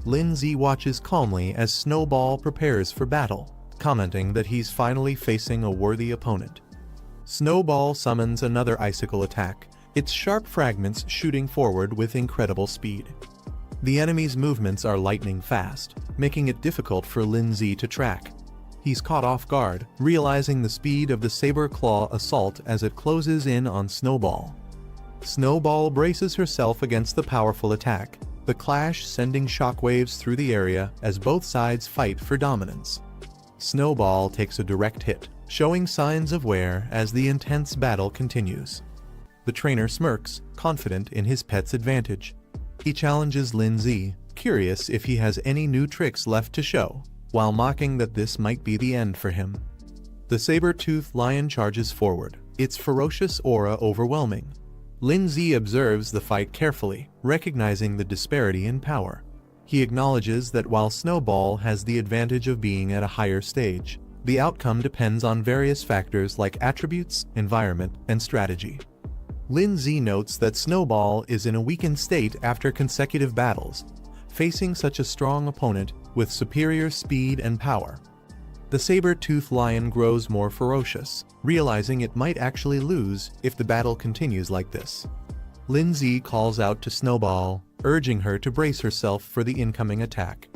A: Lindsay watches calmly as Snowball prepares for battle, commenting that he's finally facing a worthy opponent. Snowball summons another icicle attack, its sharp fragments shooting forward with incredible speed. The enemy's movements are lightning fast, making it difficult for Lindsay to track. He's caught off guard, realizing the speed of the saber claw assault as it closes in on Snowball. Snowball braces herself against the powerful attack, the clash sending shockwaves through the area as both sides fight for dominance. Snowball takes a direct hit, showing signs of wear as the intense battle continues. The trainer smirks, confident in his pet's advantage. He challenges Lindsay, curious if he has any new tricks left to show, while mocking that this might be the end for him. The saber-toothed lion charges forward, its ferocious aura overwhelming. Lindsay observes the fight carefully, recognizing the disparity in power. He acknowledges that while Snowball has the advantage of being at a higher stage, the outcome depends on various factors like attributes, environment, and strategy. Lindsay notes that Snowball is in a weakened state after consecutive battles, facing such a strong opponent with superior speed and power. The saber-toothed lion grows more ferocious, realizing it might actually lose if the battle continues like this. Lindsay calls out to Snowball, urging her to brace herself for the incoming attack.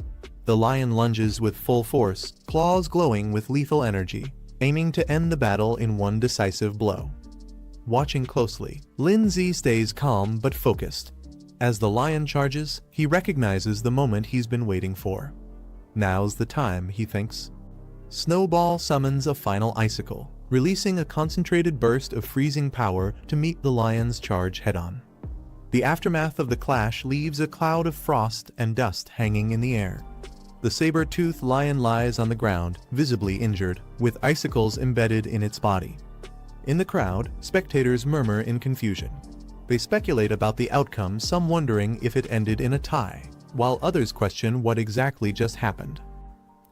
A: The lion lunges with full force, claws glowing with lethal energy, aiming to end the battle in one decisive blow. Watching closely, Lindsay stays calm but focused. As the lion charges, he recognizes the moment he's been waiting for. Now's the time, he thinks. Snowball summons a final icicle, releasing a concentrated burst of freezing power to meet the lion's charge head-on. The aftermath of the clash leaves a cloud of frost and dust hanging in the air. The saber-toothed lion lies on the ground, visibly injured, with icicles embedded in its body. In the crowd, spectators murmur in confusion. They speculate about the outcome, some wondering if it ended in a tie, while others question what exactly just happened.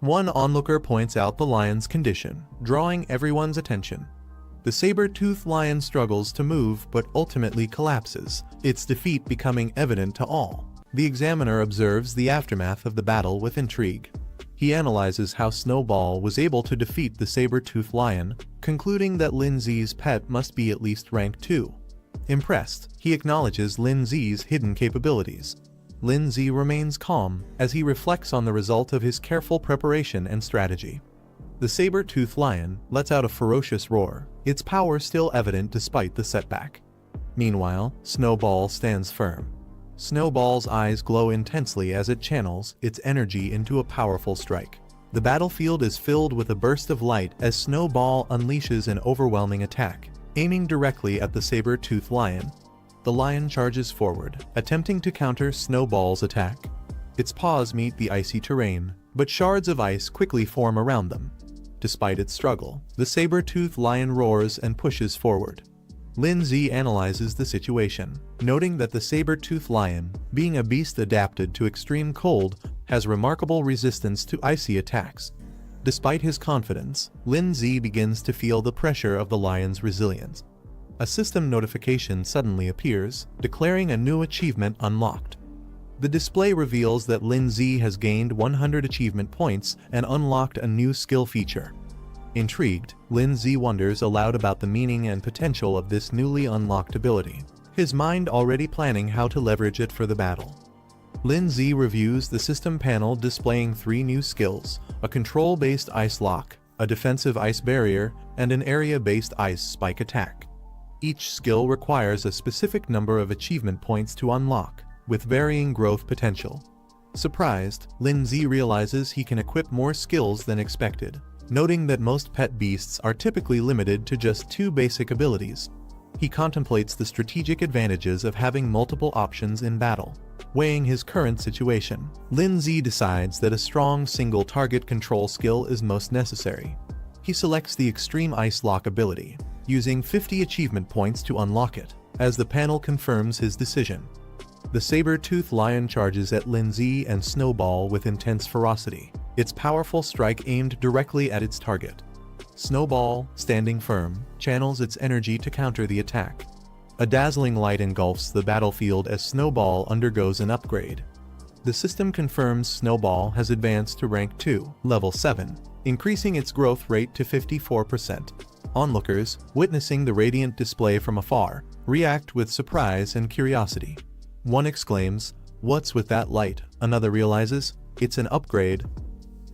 A: One onlooker points out the lion's condition, drawing everyone's attention. The saber-toothed lion struggles to move but ultimately collapses, its defeat becoming evident to all. The examiner observes the aftermath of the battle with intrigue. He analyzes how Snowball was able to defeat the saber-toothed lion, concluding that Lindsay's pet must be at least rank 2. Impressed, he acknowledges Lindsay's hidden capabilities. Lindsay remains calm as he reflects on the result of his careful preparation and strategy. The saber-toothed lion lets out a ferocious roar, its power still evident despite the setback. Meanwhile, Snowball stands firm. Snowball's eyes glow intensely as it channels its energy into a powerful strike. The battlefield is filled with a burst of light as Snowball unleashes an overwhelming attack, aiming directly at the saber-toothed lion. The lion charges forward, attempting to counter Snowball's attack. Its paws meet the icy terrain, but shards of ice quickly form around them. Despite its struggle, the saber-toothed lion roars and pushes forward. Lindsay analyzes the situation, noting that the saber-toothed lion, being a beast adapted to extreme cold, has remarkable resistance to icy attacks. Despite his confidence, Lindsay begins to feel the pressure of the lion's resilience. A system notification suddenly appears, declaring a new achievement unlocked. The display reveals that Lindsay has gained 100 achievement points and unlocked a new skill feature. Intrigued, Lindsay wonders aloud about the meaning and potential of this newly unlocked ability, his mind already planning how to leverage it for the battle. Lindsay reviews the system panel displaying 3 new skills: a control-based ice lock, a defensive ice barrier, and an area-based ice spike attack. Each skill requires a specific number of achievement points to unlock, with varying growth potential. Surprised, Lindsay realizes he can equip more skills than expected, noting that most pet beasts are typically limited to just 2 basic abilities. He contemplates the strategic advantages of having multiple options in battle. Weighing his current situation, Lindsay decides that a strong single-target control skill is most necessary. He selects the Extreme Ice Lock ability, using 50 achievement points to unlock it, as the panel confirms his decision. The saber-toothed lion charges at Lindsay and Snowball with intense ferocity, its powerful strike aimed directly at its target. Snowball, standing firm, channels its energy to counter the attack. A dazzling light engulfs the battlefield as Snowball undergoes an upgrade. The system confirms Snowball has advanced to rank 2, level 7, increasing its growth rate to 54%. Onlookers, witnessing the radiant display from afar, react with surprise and curiosity. One exclaims, "What's with that light?" Another realizes, "It's an upgrade."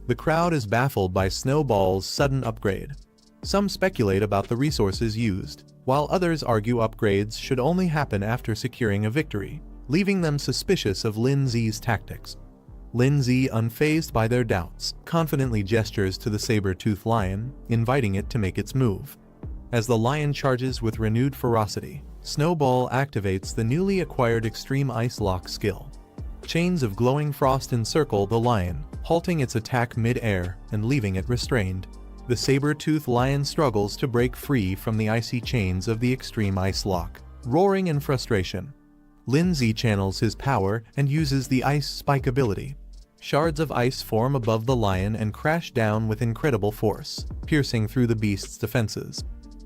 A: The crowd is baffled by Snowball's sudden upgrade. Some speculate about the resources used, while others argue upgrades should only happen after securing a victory, leaving them suspicious of Lindsay's tactics. Lindsay, unfazed by their doubts, confidently gestures to the saber-toothed lion, inviting it to make its move. As the lion charges with renewed ferocity, Snowball activates the newly acquired Extreme Ice Lock skill. Chains of glowing frost encircle the lion, halting its attack mid-air and leaving it restrained. The saber-toothed lion struggles to break free from the icy chains of the Extreme Ice Lock, roaring in frustration. Lindsay channels his power and uses the Ice Spike ability. Shards of ice form above the lion and crash down with incredible force, piercing through the beast's defenses.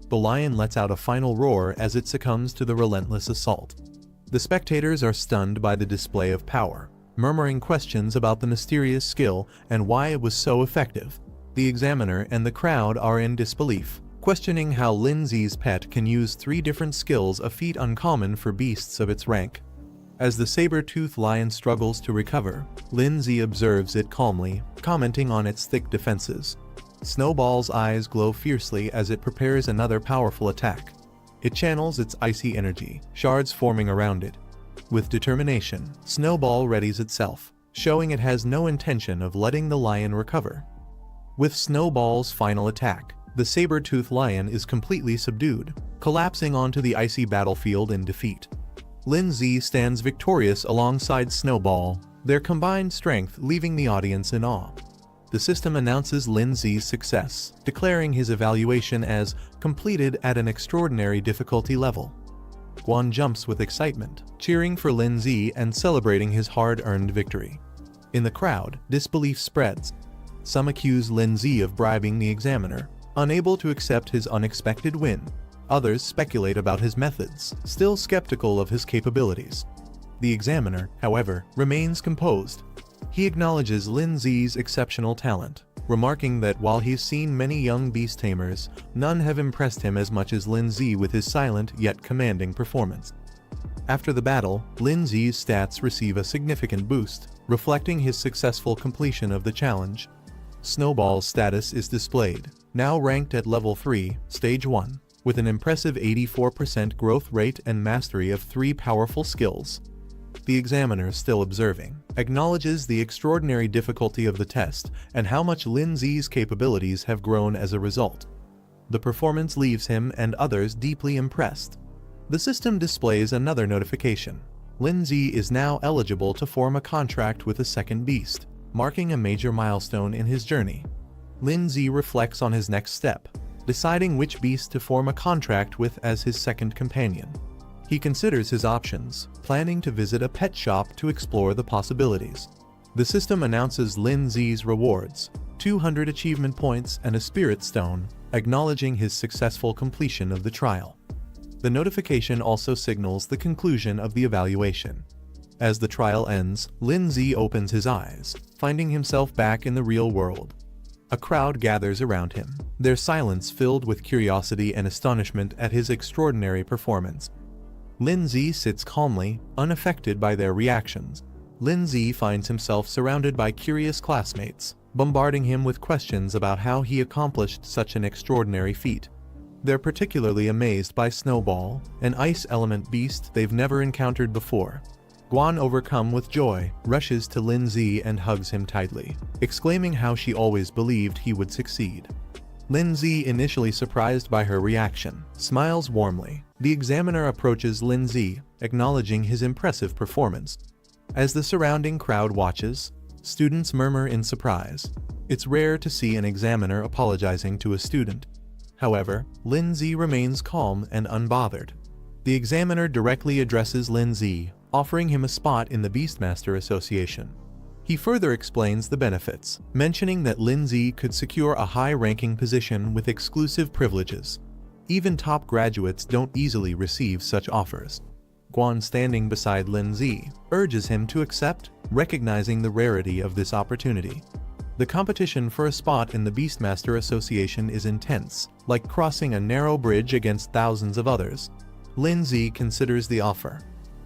A: The lion lets out a final roar as it succumbs to the relentless assault. The spectators are stunned by the display of power, murmuring questions about the mysterious skill and why it was so effective. The examiner and the crowd are in disbelief, questioning how Lindsay's pet can use 3 different skills, a feat uncommon for beasts of its rank. As the saber-toothed lion struggles to recover, Lindsay observes it calmly, commenting on its thick defenses. Snowball's eyes glow fiercely as it prepares another powerful attack. It channels its icy energy, shards forming around it. With determination, Snowball readies itself, showing it has no intention of letting the lion recover. With Snowball's final attack, the saber-toothed lion is completely subdued, collapsing onto the icy battlefield in defeat. Lindsay stands victorious alongside Snowball, their combined strength leaving the audience in awe. The system announces Lin Zi's success, declaring his evaluation as completed at an extraordinary difficulty level. Guan jumps with excitement, cheering for Lin Zi and celebrating his hard-earned victory. In the crowd, disbelief spreads. Some accuse Lin Zi of bribing the examiner, unable to accept his unexpected win. Others speculate about his methods, still skeptical of his capabilities. The examiner, however, remains composed. He acknowledges Lin Zi's exceptional talent, remarking that while he's seen many young beast tamers, none have impressed him as much as Lin Zi with his silent yet commanding performance. After the battle, Lin Zi's stats receive a significant boost, reflecting his successful completion of the challenge. Snowball's status is displayed, now ranked at level 3, stage 1, with an impressive 84% growth rate and mastery of 3 powerful skills. The examiner, still observing, acknowledges the extraordinary difficulty of the test and how much Lin Zi's capabilities have grown as a result. The performance leaves him and others deeply impressed. The system displays another notification. Lin Zi is now eligible to form a contract with a second beast, marking a major milestone in his journey. Lin Zi reflects on his next step, deciding which beast to form a contract with as his second companion. He considers his options, planning to visit a pet shop to explore the possibilities. The system announces Lin Zi's rewards, 200 achievement points and a spirit stone, acknowledging his successful completion of the trial. The notification also signals the conclusion of the evaluation. As the trial ends, Lin Zi opens his eyes, finding himself back in the real world. A crowd gathers around him, their silence filled with curiosity and astonishment at his extraordinary performance. Lin Zi sits calmly, unaffected by their reactions. Lin Zi finds himself surrounded by curious classmates, bombarding him with questions about how he accomplished such an extraordinary feat. They're particularly amazed by Snowball, an ice element beast they've never encountered before. Guan, overcome with joy, rushes to Lin Zi and hugs him tightly, exclaiming how she always believed he would succeed. Lin Zi, initially surprised by her reaction, smiles warmly. The examiner approaches Lin Zi, acknowledging his impressive performance. As the surrounding crowd watches, students murmur in surprise. It's rare to see an examiner apologizing to a student. However, Lin Zi remains calm and unbothered. The examiner directly addresses Lin Zi, offering him a spot in the Beastmaster Association. He further explains the benefits, mentioning that Lin Zi could secure a high-ranking position with exclusive privileges. Even top graduates don't easily receive such offers. Guan, standing beside Lin Zi, urges him to accept, recognizing the rarity of this opportunity. The competition for a spot in the Beastmaster Association is intense, like crossing a narrow bridge against thousands of others. Lin Zi considers the offer.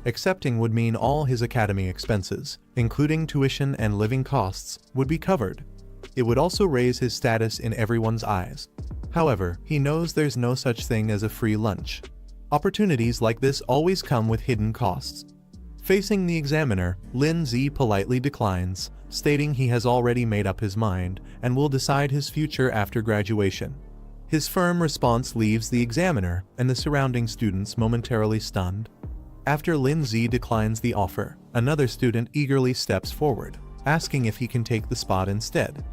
A: Accepting would mean all his academy expenses, including tuition and living costs, would be covered. It would also raise his status in everyone's eyes. However, he knows there's no such thing as a free lunch. Opportunities like this always come with hidden costs. Facing the examiner, Lin Zi politely declines, stating he has already made up his mind and will decide his future after graduation. His firm response leaves the examiner and the surrounding students momentarily stunned. After Lin Zi declines the offer, another student eagerly steps forward, asking if he can take the spot instead.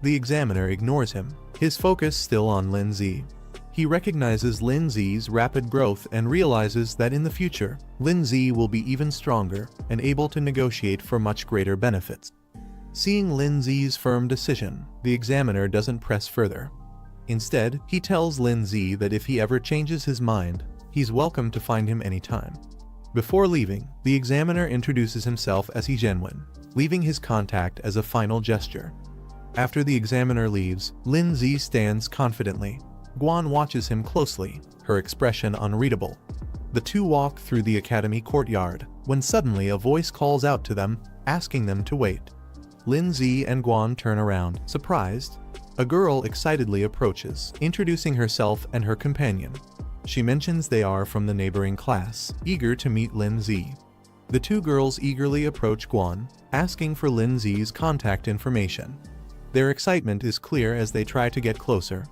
A: The examiner ignores him, his focus still on Lin Zi. He recognizes Lin Zi's rapid growth and realizes that in the future, Lin Zi will be even stronger and able to negotiate for much greater benefits. Seeing Lin Zi's firm decision, the examiner doesn't press further. Instead, he tells Lin Zi that if he ever changes his mind, he's welcome to find him anytime. Before leaving, the examiner introduces himself as Genuine, leaving his contact as a final gesture. After the examiner leaves, Lin Zi stands confidently. Guan watches him closely, her expression unreadable. The two walk through the academy courtyard, when suddenly a voice calls out to them, asking them to wait. Lin Zi and Guan turn around, surprised. A girl excitedly approaches, introducing herself and her companion. She mentions they are from the neighboring class, eager to meet Lin Zi. The two girls eagerly approach Guan, asking for Lin Zi's contact information. Their excitement is clear as they try to get closer.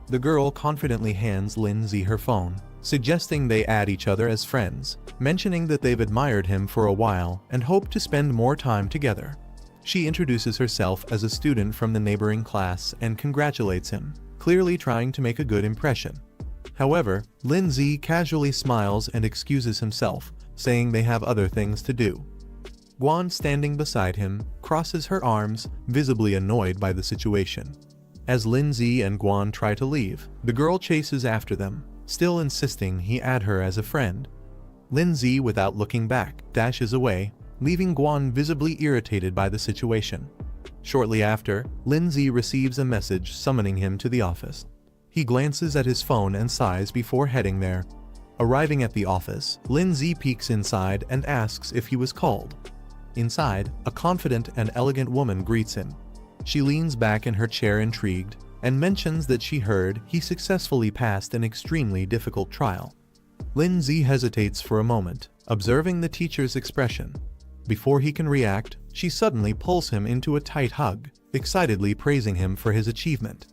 A: The girl confidently hands Lin Zi her phone, suggesting they add each other as friends. mentioning that they've admired him for a while and hope to spend more time together. She introduces herself as a student from the neighboring class and congratulates him, clearly trying to make a good impression. However, Lindsay casually smiles and excuses himself, saying they have other things to do. Guan, standing beside him, crosses her arms, visibly annoyed by the situation. As Lindsay and Guan try to leave, the girl chases after them, still insisting he add her as a friend. Lindsay, without looking back, dashes away, leaving Guan visibly irritated by the situation. Shortly after, Lindsay receives a message summoning him to the office. He glances at his phone and sighs before heading there. Arriving at the office, Lindsay peeks inside and asks if he was called. Inside, a confident and elegant woman greets him. She leans back in her chair intrigued, and mentions that she heard he successfully passed an extremely difficult trial. Lindsay hesitates for a moment, observing the teacher's expression. Before he can react, she suddenly pulls him into a tight hug, excitedly praising him for his achievement.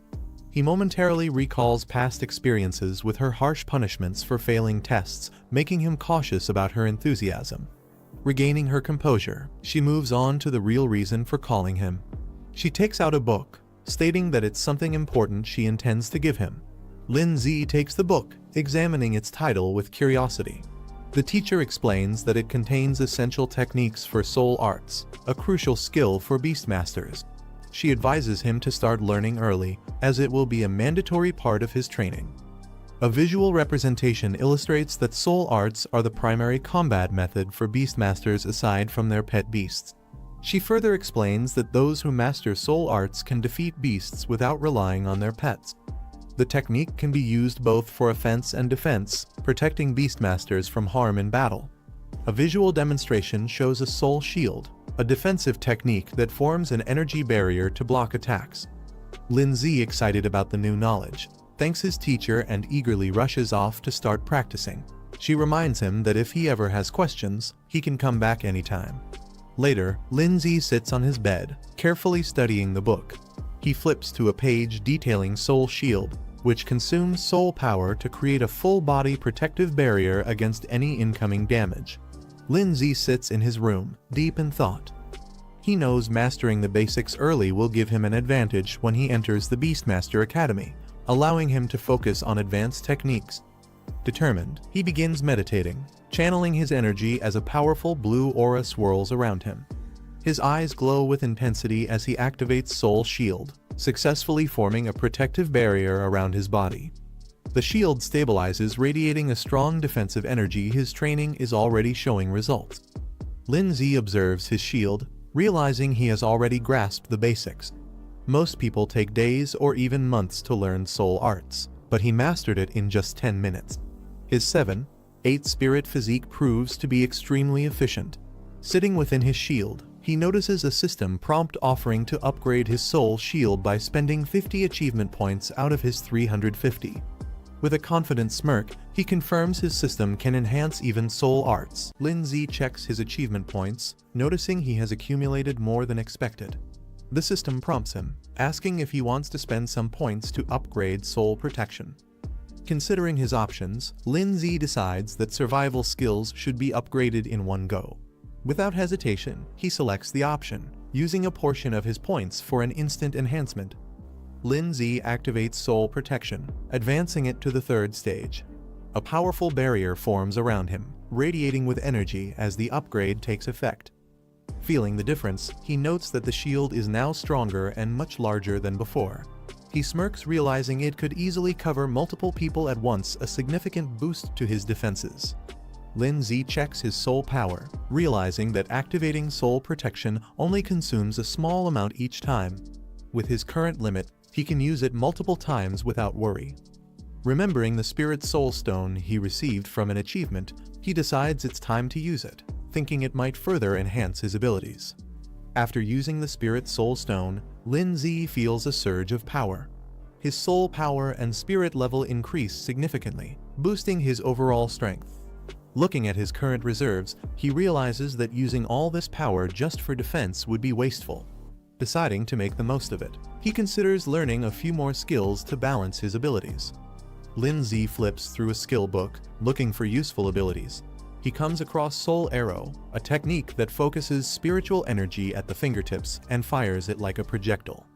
A: He momentarily recalls past experiences with her harsh punishments for failing tests, making him cautious about her enthusiasm. Regaining her composure, she moves on to the real reason for calling him. She takes out a book, stating that it's something important she intends to give him. Lindsay takes the book, examining its title with curiosity. The teacher explains that it contains essential techniques for soul arts, a crucial skill for beastmasters. She advises him to start learning early, as it will be a mandatory part of his training. A visual representation illustrates that soul arts are the primary combat method for beastmasters aside from their pet beasts. She further explains that those who master soul arts can defeat beasts without relying on their pets. The technique can be used both for offense and defense, protecting beastmasters from harm in battle. A visual demonstration shows a soul shield, a defensive technique that forms an energy barrier to block attacks. Lindsay, excited about the new knowledge, thanks his teacher and eagerly rushes off to start practicing. She reminds him that if he ever has questions, he can come back anytime. Later, Lindsay sits on his bed, carefully studying the book. He flips to a page detailing Soul Shield, which consumes soul power to create a full-body protective barrier against any incoming damage. Lindsay sits in his room, deep in thought. He knows mastering the basics early will give him an advantage when he enters the Beastmaster Academy, allowing him to focus on advanced techniques. Determined, he begins meditating, channeling his energy as a powerful blue aura swirls around him. His eyes glow with intensity as he activates Soul Shield, successfully forming a protective barrier around his body. The shield stabilizes, radiating a strong defensive energy. His training is already showing results. Lindsay observes his shield, realizing he has already grasped the basics. Most people take days or even months to learn soul arts, but he mastered it in just 10 minutes. His 7/8 spirit physique proves to be extremely efficient. Sitting within his shield, he notices a system prompt offering to upgrade his soul shield by spending 50 achievement points out of his 350. With a confident smirk, he confirms his system can enhance even soul arts. Lindsay checks his achievement points, noticing he has accumulated more than expected. The system prompts him, asking if he wants to spend some points to upgrade soul protection. Considering his options, Lindsay decides that survival skills should be upgraded in one go. Without hesitation, he selects the option, using a portion of his points for an instant enhancement. Lindsay activates Soul Protection, advancing it to the 3rd stage. A powerful barrier forms around him, radiating with energy as the upgrade takes effect. Feeling the difference, he notes that the shield is now stronger and much larger than before. He smirks, realizing it could easily cover multiple people at once, a significant boost to his defenses. Lindsay checks his soul power, realizing that activating Soul Protection only consumes a small amount each time. With his current limit, he can use it multiple times without worry. Remembering the Spirit Soul Stone he received from an achievement, he decides it's time to use it, thinking it might further enhance his abilities. After using the Spirit Soul Stone, Lindsay feels a surge of power. His soul power and spirit level increase significantly, boosting his overall strength. Looking at his current reserves, he realizes that using all this power just for defense would be wasteful. Deciding to make the most of it, he considers learning a few more skills to balance his abilities. Lindsay flips through a skill book, looking for useful abilities. he comes across Soul Arrow, a technique that focuses spiritual energy at the fingertips and fires it like a projectile.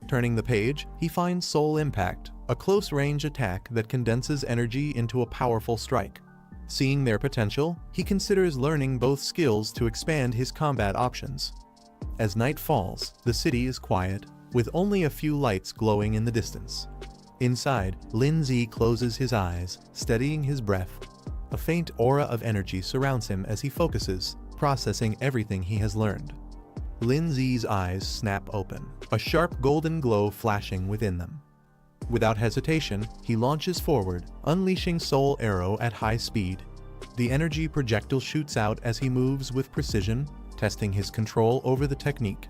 A: Turning the page, he finds Soul Impact, a close-range attack that condenses energy into a powerful strike. Seeing their potential, he considers learning both skills to expand his combat options. As night falls, the city is quiet, with only a few lights glowing in the distance. Inside, Lindsay closes his eyes, steadying his breath. A faint aura of energy surrounds him as he focuses, processing everything he has learned. Lindsay's eyes snap open, a sharp golden glow flashing within them. Without hesitation, he launches forward, unleashing Soul Arrow at high speed. The energy projectile shoots out as he moves with precision, testing his control over the technique.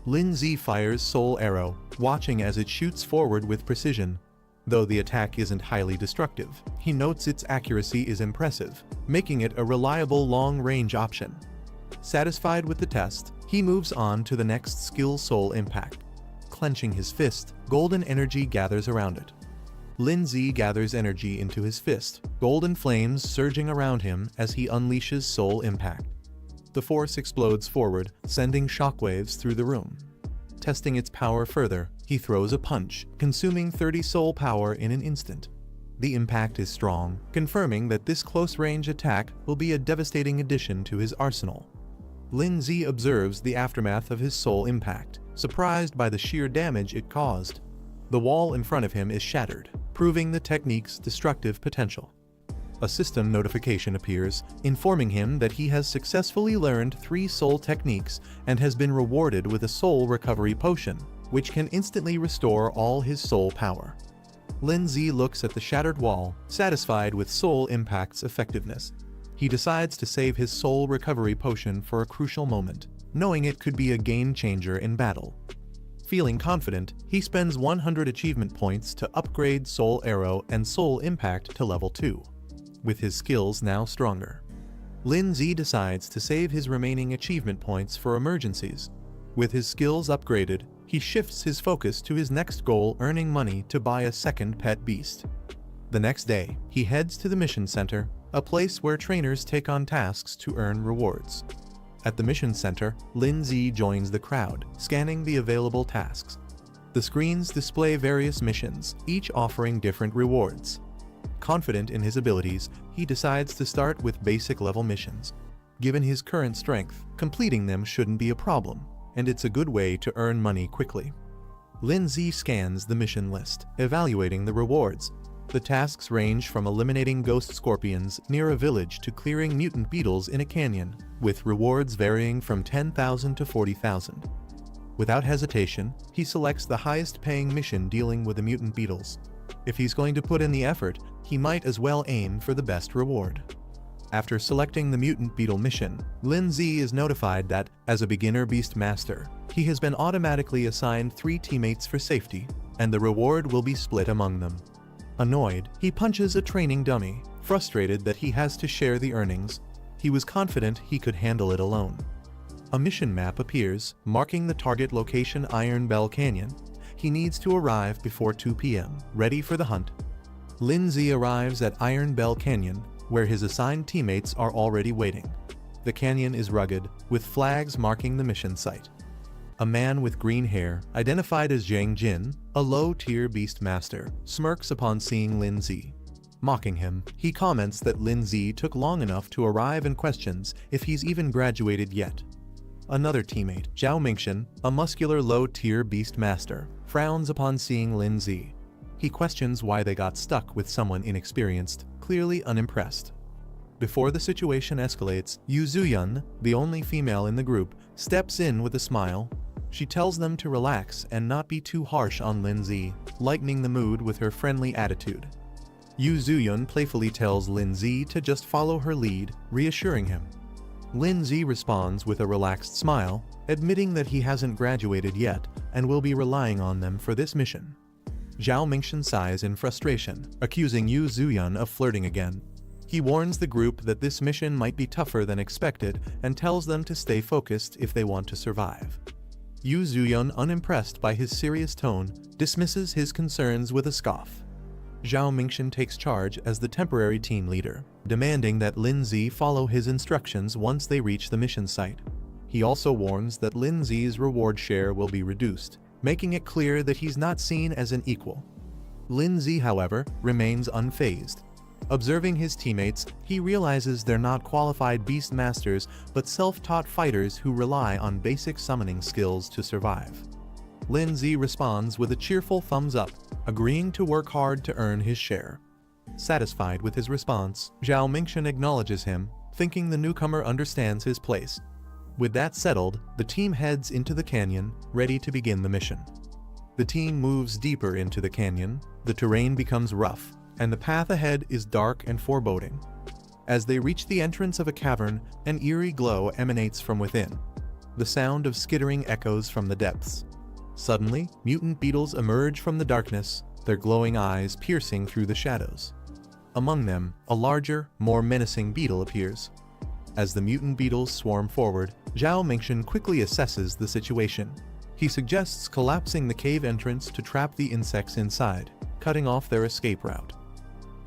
A: Lindsay fires Soul Arrow, watching as it shoots forward with precision. Though the attack isn't highly destructive, he notes its accuracy is impressive, making it a reliable long-range option. Satisfied with the test, he moves on to the next skill, Soul Impact. Clenching his fist, golden energy gathers around it. Lindsay gathers energy into his fist, golden flames surging around him as he unleashes Soul Impact. The force explodes forward, sending shockwaves through the room. Testing its power further, he throws a punch, consuming 30 soul power in an instant. The impact is strong, confirming that this close-range attack will be a devastating addition to his arsenal. Lindsay observes the aftermath of his soul impact, surprised by the sheer damage it caused. The wall in front of him is shattered, proving the technique's destructive potential. A system notification appears, informing him that he has successfully learned 3 soul techniques and has been rewarded with a soul recovery potion, which can instantly restore all his soul power. Lindsay looks at the shattered wall, satisfied with Soul Impact's effectiveness. He decides to save his soul recovery potion for a crucial moment, knowing it could be a game-changer in battle. Feeling confident, he spends 100 achievement points to upgrade Soul Arrow and Soul Impact to level 2. With his skills now stronger, Lindsay decides to save his remaining achievement points for emergencies. With his skills upgraded, he shifts his focus to his next goal, earning money to buy a second pet beast. The next day, he heads to the mission center, a place where trainers take on tasks to earn rewards. At the mission center, Lindsay joins the crowd, scanning the available tasks. The screens display various missions, each offering different rewards. Confident in his abilities, he decides to start with basic level missions. Given his current strength, completing them shouldn't be a problem, and it's a good way to earn money quickly. Lindsay scans the mission list, evaluating the rewards. The tasks range from eliminating ghost scorpions near a village to clearing mutant beetles in a canyon, with rewards varying from 10,000 to 40,000. Without hesitation, he selects the highest-paying mission dealing with the mutant beetles. If he's going to put in the effort, he might as well aim for the best reward. After selecting the mutant beetle mission, Lindsay is notified that, as a beginner beast master, he has been automatically assigned 3 teammates for safety, and the reward will be split among them. Annoyed, he punches a training dummy, frustrated that he has to share the earnings. He was confident he could handle it alone. A mission map appears, marking the target location, Iron Bell Canyon. He needs to arrive before 2 p.m., ready for the hunt. Lindsay arrives at Iron Bell Canyon, where his assigned teammates are already waiting. The canyon is rugged, with flags marking the mission site. A man with green hair, identified as Zhang Jin, a low-tier beast master, smirks upon seeing Lindsay. Mocking him, he comments that Lindsay took long enough to arrive and questions if he's even graduated yet. Another teammate, Zhao Mingxian, a muscular low-tier beast master, frowns upon seeing Lindsay. He questions why they got stuck with someone inexperienced, clearly unimpressed. Before the situation escalates, Yu Zuyun, the only female in the group, steps in with a smile. She tells them to relax and not be too harsh on Lindsay, lightening the mood with her friendly attitude. Yu Zuyun playfully tells Lindsay to just follow her lead, reassuring him. Lindsay responds with a relaxed smile, admitting that he hasn't graduated yet and will be relying on them for this mission. Zhao Mingxian sighs in frustration, accusing Yu Zuyun of flirting again. He warns the group that this mission might be tougher than expected and tells them to stay focused if they want to survive. Yu Zuyun, unimpressed by his serious tone, dismisses his concerns with a scoff. Zhao Mingxian takes charge as the temporary team leader, demanding that Lin Zi follow his instructions once they reach the mission site. He also warns that Lin Zi's reward share will be reduced, making it clear that he's not seen as an equal. Lin Zi, however, remains unfazed. Observing his teammates, he realizes they're not qualified beast masters but self-taught fighters who rely on basic summoning skills to survive. Lin Zi responds with a cheerful thumbs up, agreeing to work hard to earn his share. Satisfied with his response, Zhao Mingxian acknowledges him, thinking the newcomer understands his place. With that settled, the team heads into the canyon, ready to begin the mission. The team moves deeper into the canyon, the terrain becomes rough, and the path ahead is dark and foreboding. As they reach the entrance of a cavern, an eerie glow emanates from within. The sound of skittering echoes from the depths. Suddenly, mutant beetles emerge from the darkness, their glowing eyes piercing through the shadows. Among them, a larger, more menacing beetle appears. As the mutant beetles swarm forward, Zhao Mingxian quickly assesses the situation. He suggests collapsing the cave entrance to trap the insects inside, cutting off their escape route.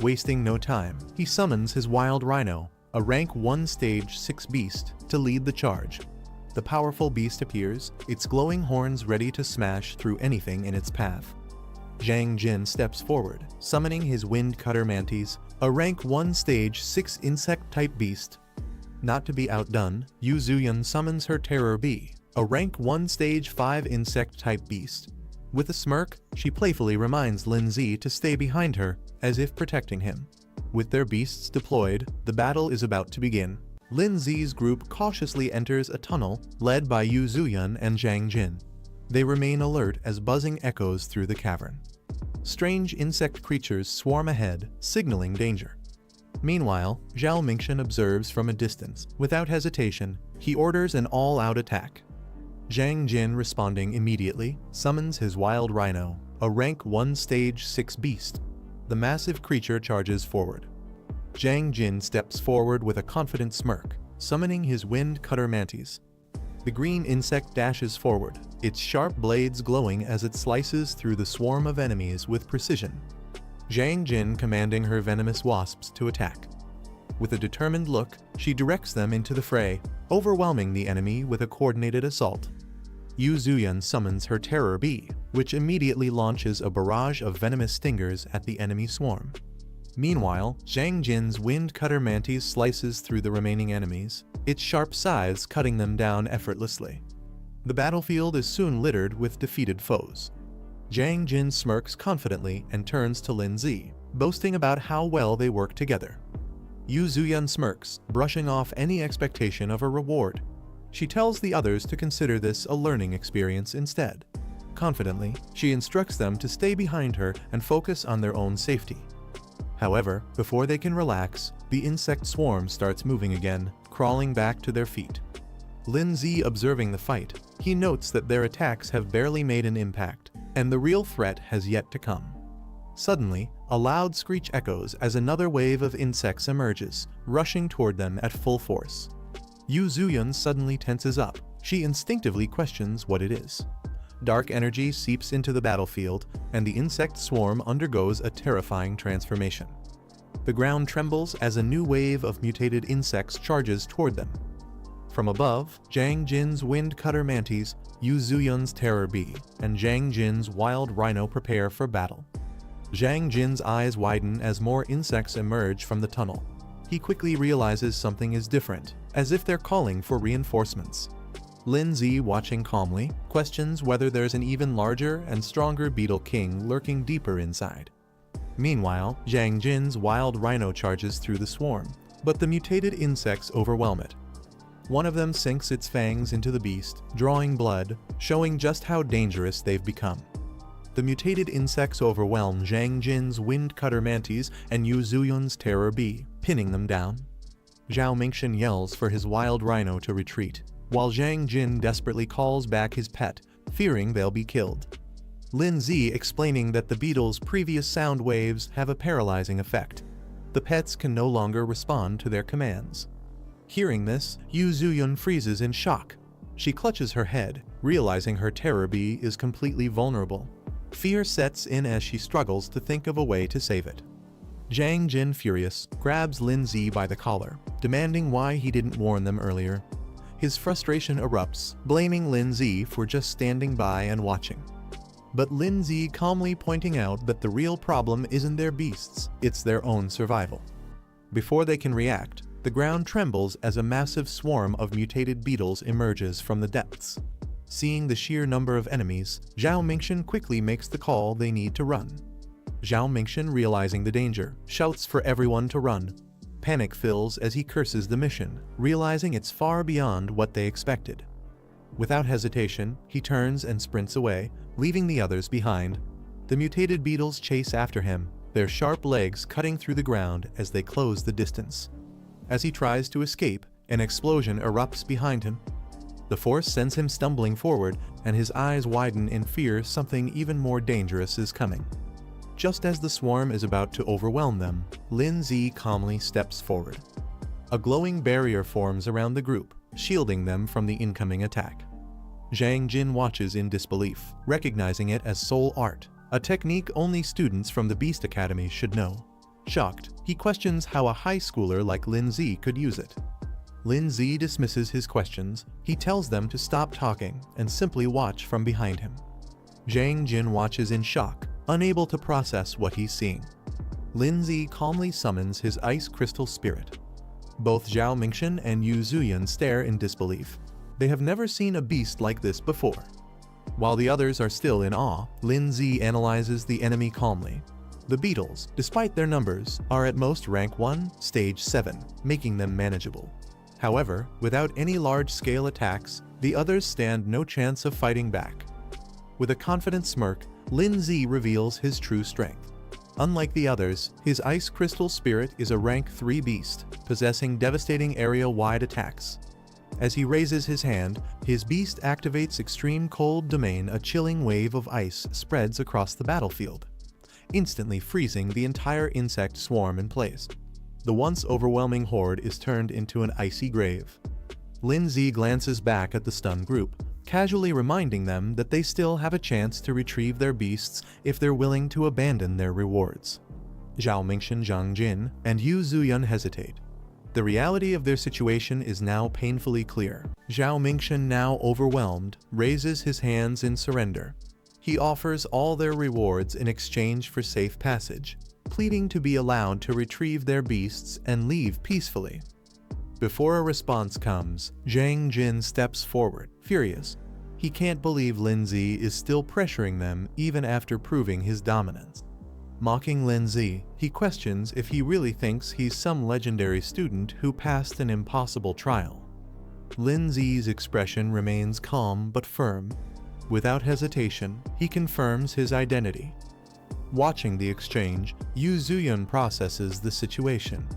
A: Wasting no time, he summons his wild rhino, a rank 1 stage 6 beast, to lead the charge. The powerful beast appears, its glowing horns ready to smash through anything in its path. Zhang Jin steps forward, summoning his wind cutter mantis, a rank 1 stage 6 insect-type beast. Not to be outdone, Yu Zuyun summons her terror bee, a rank 1 stage 5 insect-type beast. With a smirk, she playfully reminds Lin Zi to stay behind her, as if protecting him. With their beasts deployed, the battle is about to begin. Lin Zi's group cautiously enters a tunnel, led by Yu Zuyun and Zhang Jin. They remain alert as buzzing echoes through the cavern. Strange insect creatures swarm ahead, signaling danger. Meanwhile, Zhao Mingxian observes from a distance. Without hesitation, he orders an all-out attack. Zhang Jin, responding immediately, summons his wild rhino, a rank 1 stage 6 beast. The massive creature charges forward. Zhang Jin steps forward with a confident smirk, summoning his wind cutter mantis. The green insect dashes forward, its sharp blades glowing as it slices through the swarm of enemies with precision. Zhang Jin commanding her venomous wasps to attack. With a determined look, she directs them into the fray, overwhelming the enemy with a coordinated assault. Yu Zuyun summons her terror bee, which immediately launches a barrage of venomous stingers at the enemy swarm. Meanwhile, Zhang Jin's wind cutter mantis slices through the remaining enemies, its sharp scythes cutting them down effortlessly. The battlefield is soon littered with defeated foes. Zhang Jin smirks confidently and turns to Lin Zi, boasting about how well they work together. Yu Zuyun smirks, brushing off any expectation of a reward. She tells the others to consider this a learning experience instead. Confidently, she instructs them to stay behind her and focus on their own safety. However, before they can relax, the insect swarm starts moving again, crawling back to their feet. Lin Zi observing the fight, he notes that their attacks have barely made an impact, and the real threat has yet to come. Suddenly, a loud screech echoes as another wave of insects emerges, rushing toward them at full force. Yu Zuyun suddenly tenses up. She instinctively questions what it is. Dark energy seeps into the battlefield, and the insect swarm undergoes a terrifying transformation. The ground trembles as a new wave of mutated insects charges toward them. From above, Zhang Jin's wind cutter mantis, Yu Zuyun's terror bee, and Zhang Jin's wild rhino prepare for battle. Zhang Jin's eyes widen as more insects emerge from the tunnel. He quickly realizes something is different, as if they're calling for reinforcements. Lin Zi, watching calmly, questions whether there's an even larger and stronger beetle king lurking deeper inside. Meanwhile, Zhang Jin's wild rhino charges through the swarm, but the mutated insects overwhelm it. One of them sinks its fangs into the beast, drawing blood, showing just how dangerous they've become. The mutated insects overwhelm Zhang Jin's wind cutter mantis and Yu Zuyun's terror bee, pinning them down. Zhao Mingxian yells for his wild rhino to retreat, while Zhang Jin desperately calls back his pet, fearing they'll be killed. Lin Zi explaining that the beetle's previous sound waves have a paralyzing effect. The pets can no longer respond to their commands. Hearing this, Yu Zuyun freezes in shock. She clutches her head, realizing her terror bee is completely vulnerable. Fear sets in as she struggles to think of a way to save it. Zhang Jin, furious, grabs Lin Zi by the collar, demanding why he didn't warn them earlier. His frustration erupts, blaming Lin Zi for just standing by and watching. But Lin Zi calmly pointing out that the real problem isn't their beasts, it's their own survival. Before they can react, the ground trembles as a massive swarm of mutated beetles emerges from the depths. Seeing the sheer number of enemies, Zhao Mingxian quickly makes the call they need to run. Zhao Mingxian, realizing the danger, shouts for everyone to run. Panic fills as he curses the mission, realizing it's far beyond what they expected. Without hesitation, he turns and sprints away, leaving the others behind. The mutated beetles chase after him, their sharp legs cutting through the ground as they close the distance. As he tries to escape, an explosion erupts behind him. The force sends him stumbling forward, and his eyes widen in fear something even more dangerous is coming. Just as the swarm is about to overwhelm them, Lin Zi calmly steps forward. A glowing barrier forms around the group, shielding them from the incoming attack. Zhang Jin watches in disbelief, recognizing it as soul art, a technique only students from the Beast Academy should know. Shocked, he questions how a high schooler like Lin Zi could use it. Lin Zi dismisses his questions. He tells them to stop talking and simply watch from behind him. Zhang Jin watches in shock, unable to process what he's seeing. Lin Zi calmly summons his ice crystal spirit. Both Zhao Mingxian and Yu Zuyan stare in disbelief. They have never seen a beast like this before. While the others are still in awe, Lin Zi analyzes the enemy calmly. The beetles, despite their numbers, are at most rank 1, stage 7, making them manageable. However, without any large-scale attacks, the others stand no chance of fighting back. With a confident smirk, Lin Zi reveals his true strength. Unlike the others, his ice crystal spirit is a rank 3 beast, possessing devastating area-wide attacks. As he raises his hand, his beast activates extreme cold domain. A chilling wave of ice spreads across the battlefield, instantly freezing the entire insect swarm in place. The once overwhelming horde is turned into an icy grave. Lin Zi glances back at the stunned group, casually reminding them that they still have a chance to retrieve their beasts if they're willing to abandon their rewards. Zhao Mingxian, Zhang Jin, and Yu Zuyan hesitate. The reality of their situation is now painfully clear. Zhao Mingxian, now overwhelmed, raises his hands in surrender. He offers all their rewards in exchange for safe passage, pleading to be allowed to retrieve their beasts and leave peacefully. Before a response comes, Zhang Jin steps forward, furious. He can't believe Lin Zi is still pressuring them even after proving his dominance. Mocking Lin Zi, he questions if he really thinks he's some legendary student who passed an impossible trial. Lin Zi's expression remains calm but firm. Without hesitation, he confirms his identity. Watching the exchange, Yu Zuyan processes the situation.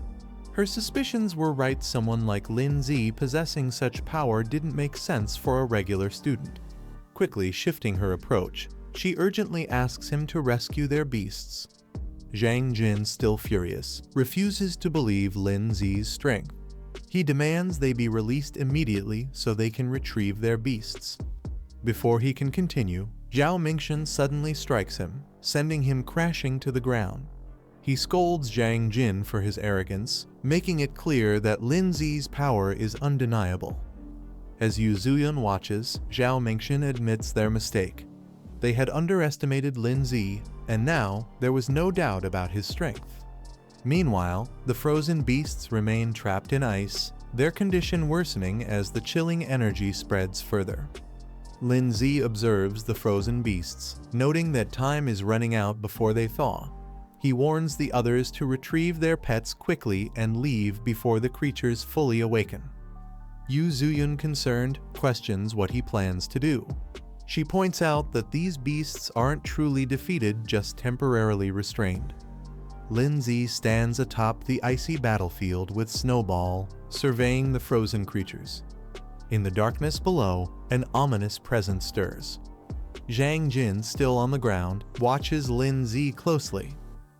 A: Her suspicions were right. Someone like Lin Zi possessing such power didn't make sense for a regular student. Quickly shifting her approach, she urgently asks him to rescue their beasts. Zhang Jin, still furious, refuses to believe Lin Zi's strength. He demands they be released immediately so they can retrieve their beasts. Before he can continue, Zhao Mingxian suddenly strikes him, sending him crashing to the ground. He scolds Zhang Jin for his arrogance, making it clear that Lin Zi's power is undeniable. As Yu Zuyan watches, Zhao Mingxian admits their mistake. They had underestimated Lin Zi, and now there was no doubt about his strength. Meanwhile, the frozen beasts remain trapped in ice, their condition worsening as the chilling energy spreads further. Lin Zi observes the frozen beasts, noting that time is running out before they thaw. He warns the others to retrieve their pets quickly and leave before the creatures fully awaken. Yu Zuyan, concerned, questions what he plans to do. She points out that these beasts aren't truly defeated, just temporarily restrained. Lin Zi stands atop the icy battlefield with Snowball, surveying the frozen creatures. In the darkness below, an ominous presence stirs. Zhang Jin, still on the ground, watches Lin Zi closely.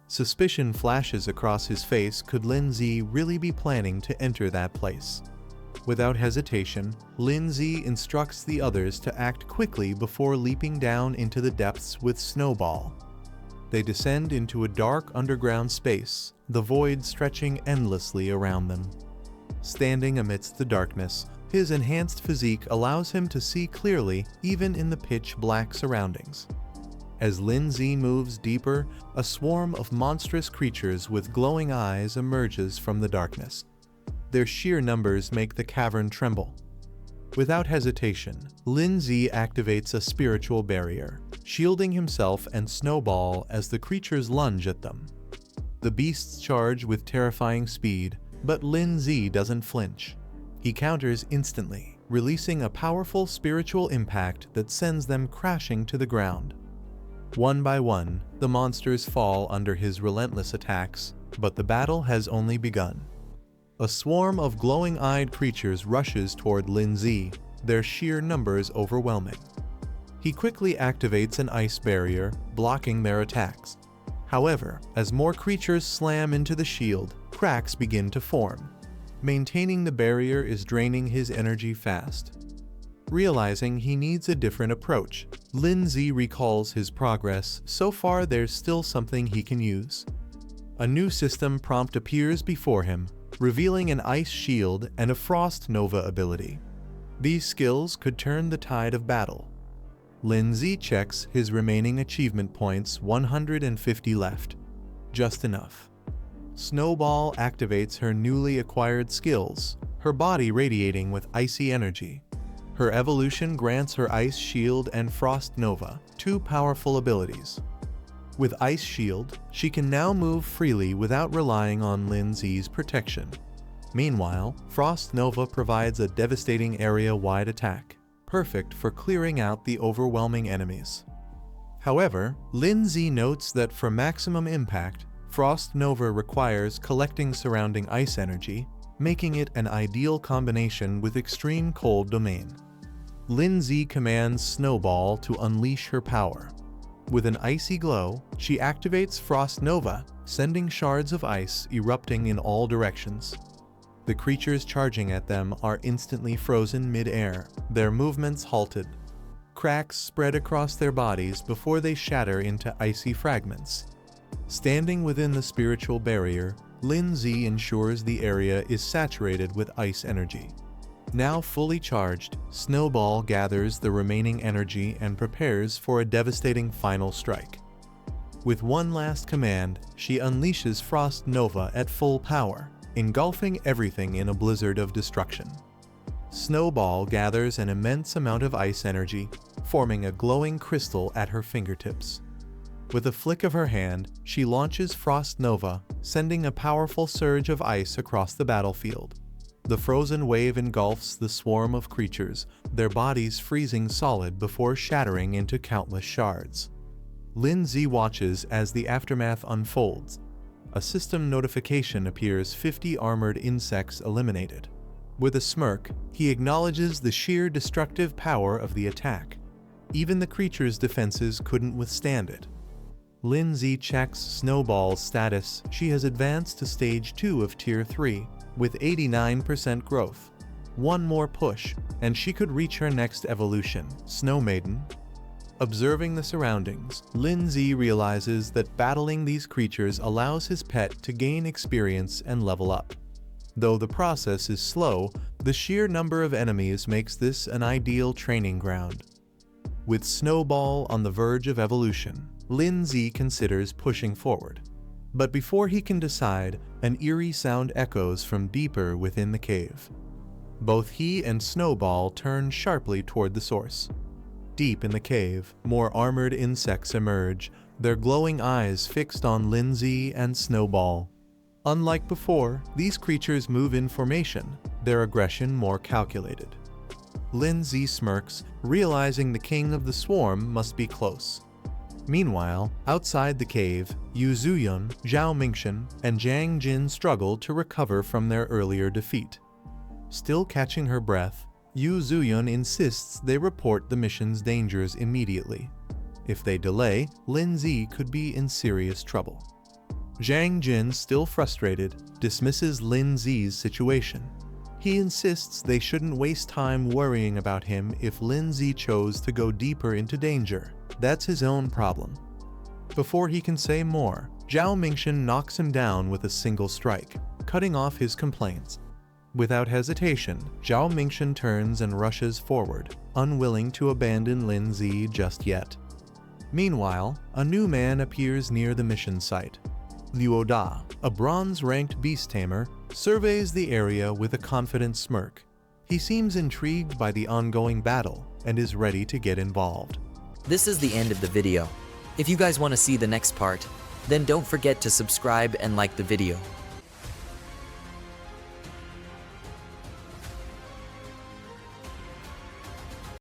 A: Suspicion flashes across his face. Could Lin Zi really be planning to enter that place? Without hesitation, Lindsay instructs the others to act quickly before leaping down into the depths with Snowball. They descend into a dark underground space, the void stretching endlessly around them. Standing amidst the darkness, his enhanced physique allows him to see clearly even in the pitch-black surroundings. As Lindsay moves deeper, a swarm of monstrous creatures with glowing eyes emerges from the darkness. Their sheer numbers make the cavern tremble. Without hesitation, Lindsay activates a spiritual barrier, shielding himself and Snowball as the creatures lunge at them. The beasts charge with terrifying speed, but Lindsay doesn't flinch. He counters instantly, releasing a powerful spiritual impact that sends them crashing to the ground. One by one, the monsters fall under his relentless attacks, but the battle has only begun. A swarm of glowing-eyed creatures rushes toward Lindsay, their sheer numbers overwhelming. He quickly activates an ice barrier, blocking their attacks. However, as more creatures slam into the shield, cracks begin to form. Maintaining the barrier is draining his energy fast. Realizing he needs a different approach, Lindsay recalls his progress. So far, there's still something he can use. A new system prompt appears before him, revealing an ice shield and a frost nova ability. These skills could turn the tide of battle. Lindsay checks his remaining achievement points, 150 left. Just enough. Snowball activates her newly acquired skills, her body radiating with icy energy. Her evolution grants her Ice Shield and Frost Nova, two powerful abilities. With Ice Shield, she can now move freely without relying on Lindsay's protection. Meanwhile, Frost Nova provides a devastating area-wide attack, perfect for clearing out the overwhelming enemies. However, Lindsay notes that for maximum impact, Frost Nova requires collecting surrounding ice energy, making it an ideal combination with Extreme Cold Domain. Lindsay commands Snowball to unleash her power. With an icy glow, she activates Frost Nova, sending shards of ice erupting in all directions. The creatures charging at them are instantly frozen mid-air, their movements halted. Cracks spread across their bodies before they shatter into icy fragments. Standing within the spiritual barrier, Lindsay ensures the area is saturated with ice energy. Now fully charged, Snowball gathers the remaining energy and prepares for a devastating final strike. With one last command, she unleashes Frost Nova at full power, engulfing everything in a blizzard of destruction. Snowball gathers an immense amount of ice energy, forming a glowing crystal at her fingertips. With a flick of her hand, she launches Frost Nova, sending a powerful surge of ice across the battlefield. The frozen wave engulfs the swarm of creatures, their bodies freezing solid before shattering into countless shards. Lindsay watches as the aftermath unfolds. A system notification appears: 50 armored insects eliminated. With a smirk, he acknowledges the sheer destructive power of the attack. Even the creature's defenses couldn't withstand it. Lindsay checks Snowball's status. She has advanced to Stage 2 of Tier 3, with 89% growth. One more push, and she could reach her next evolution, Snow Maiden. Observing the surroundings, Lindsay realizes that battling these creatures allows his pet to gain experience and level up. Though the process is slow, the sheer number of enemies makes this an ideal training ground. With Snowball on the verge of evolution, Lindsay considers pushing forward. But before he can decide, an eerie sound echoes from deeper within the cave. Both he and Snowball turn sharply toward the source. Deep in the cave, more armored insects emerge, their glowing eyes fixed on Lindsay and Snowball. Unlike before, these creatures move in formation, their aggression more calculated. Lindsay smirks, realizing the king of the swarm must be close. Meanwhile, outside the cave, Yu Zuyun, Zhao Mingxian, and Zhang Jin struggle to recover from their earlier defeat. Still catching her breath, Yu Zuyun insists they report the mission's dangers immediately. If they delay, Lindsay could be in serious trouble. Zhang Jin, still frustrated, dismisses Lindsay's situation. He insists they shouldn't waste time worrying about him if Lindsay chose to go deeper into danger. That's his own problem. Before he can say more, Zhao Mingxian knocks him down with a single strike, cutting off his complaints. Without hesitation, Zhao Mingxian turns and rushes forward, unwilling to abandon Lindsay just yet. Meanwhile, a new man appears near the mission site. Liu Da, a bronze-ranked beast tamer, surveys the area with a confident smirk. He seems intrigued by the ongoing battle and is ready to get involved.
B: This is the end of the video. If you guys want to see the next part, then don't forget to subscribe and like the video.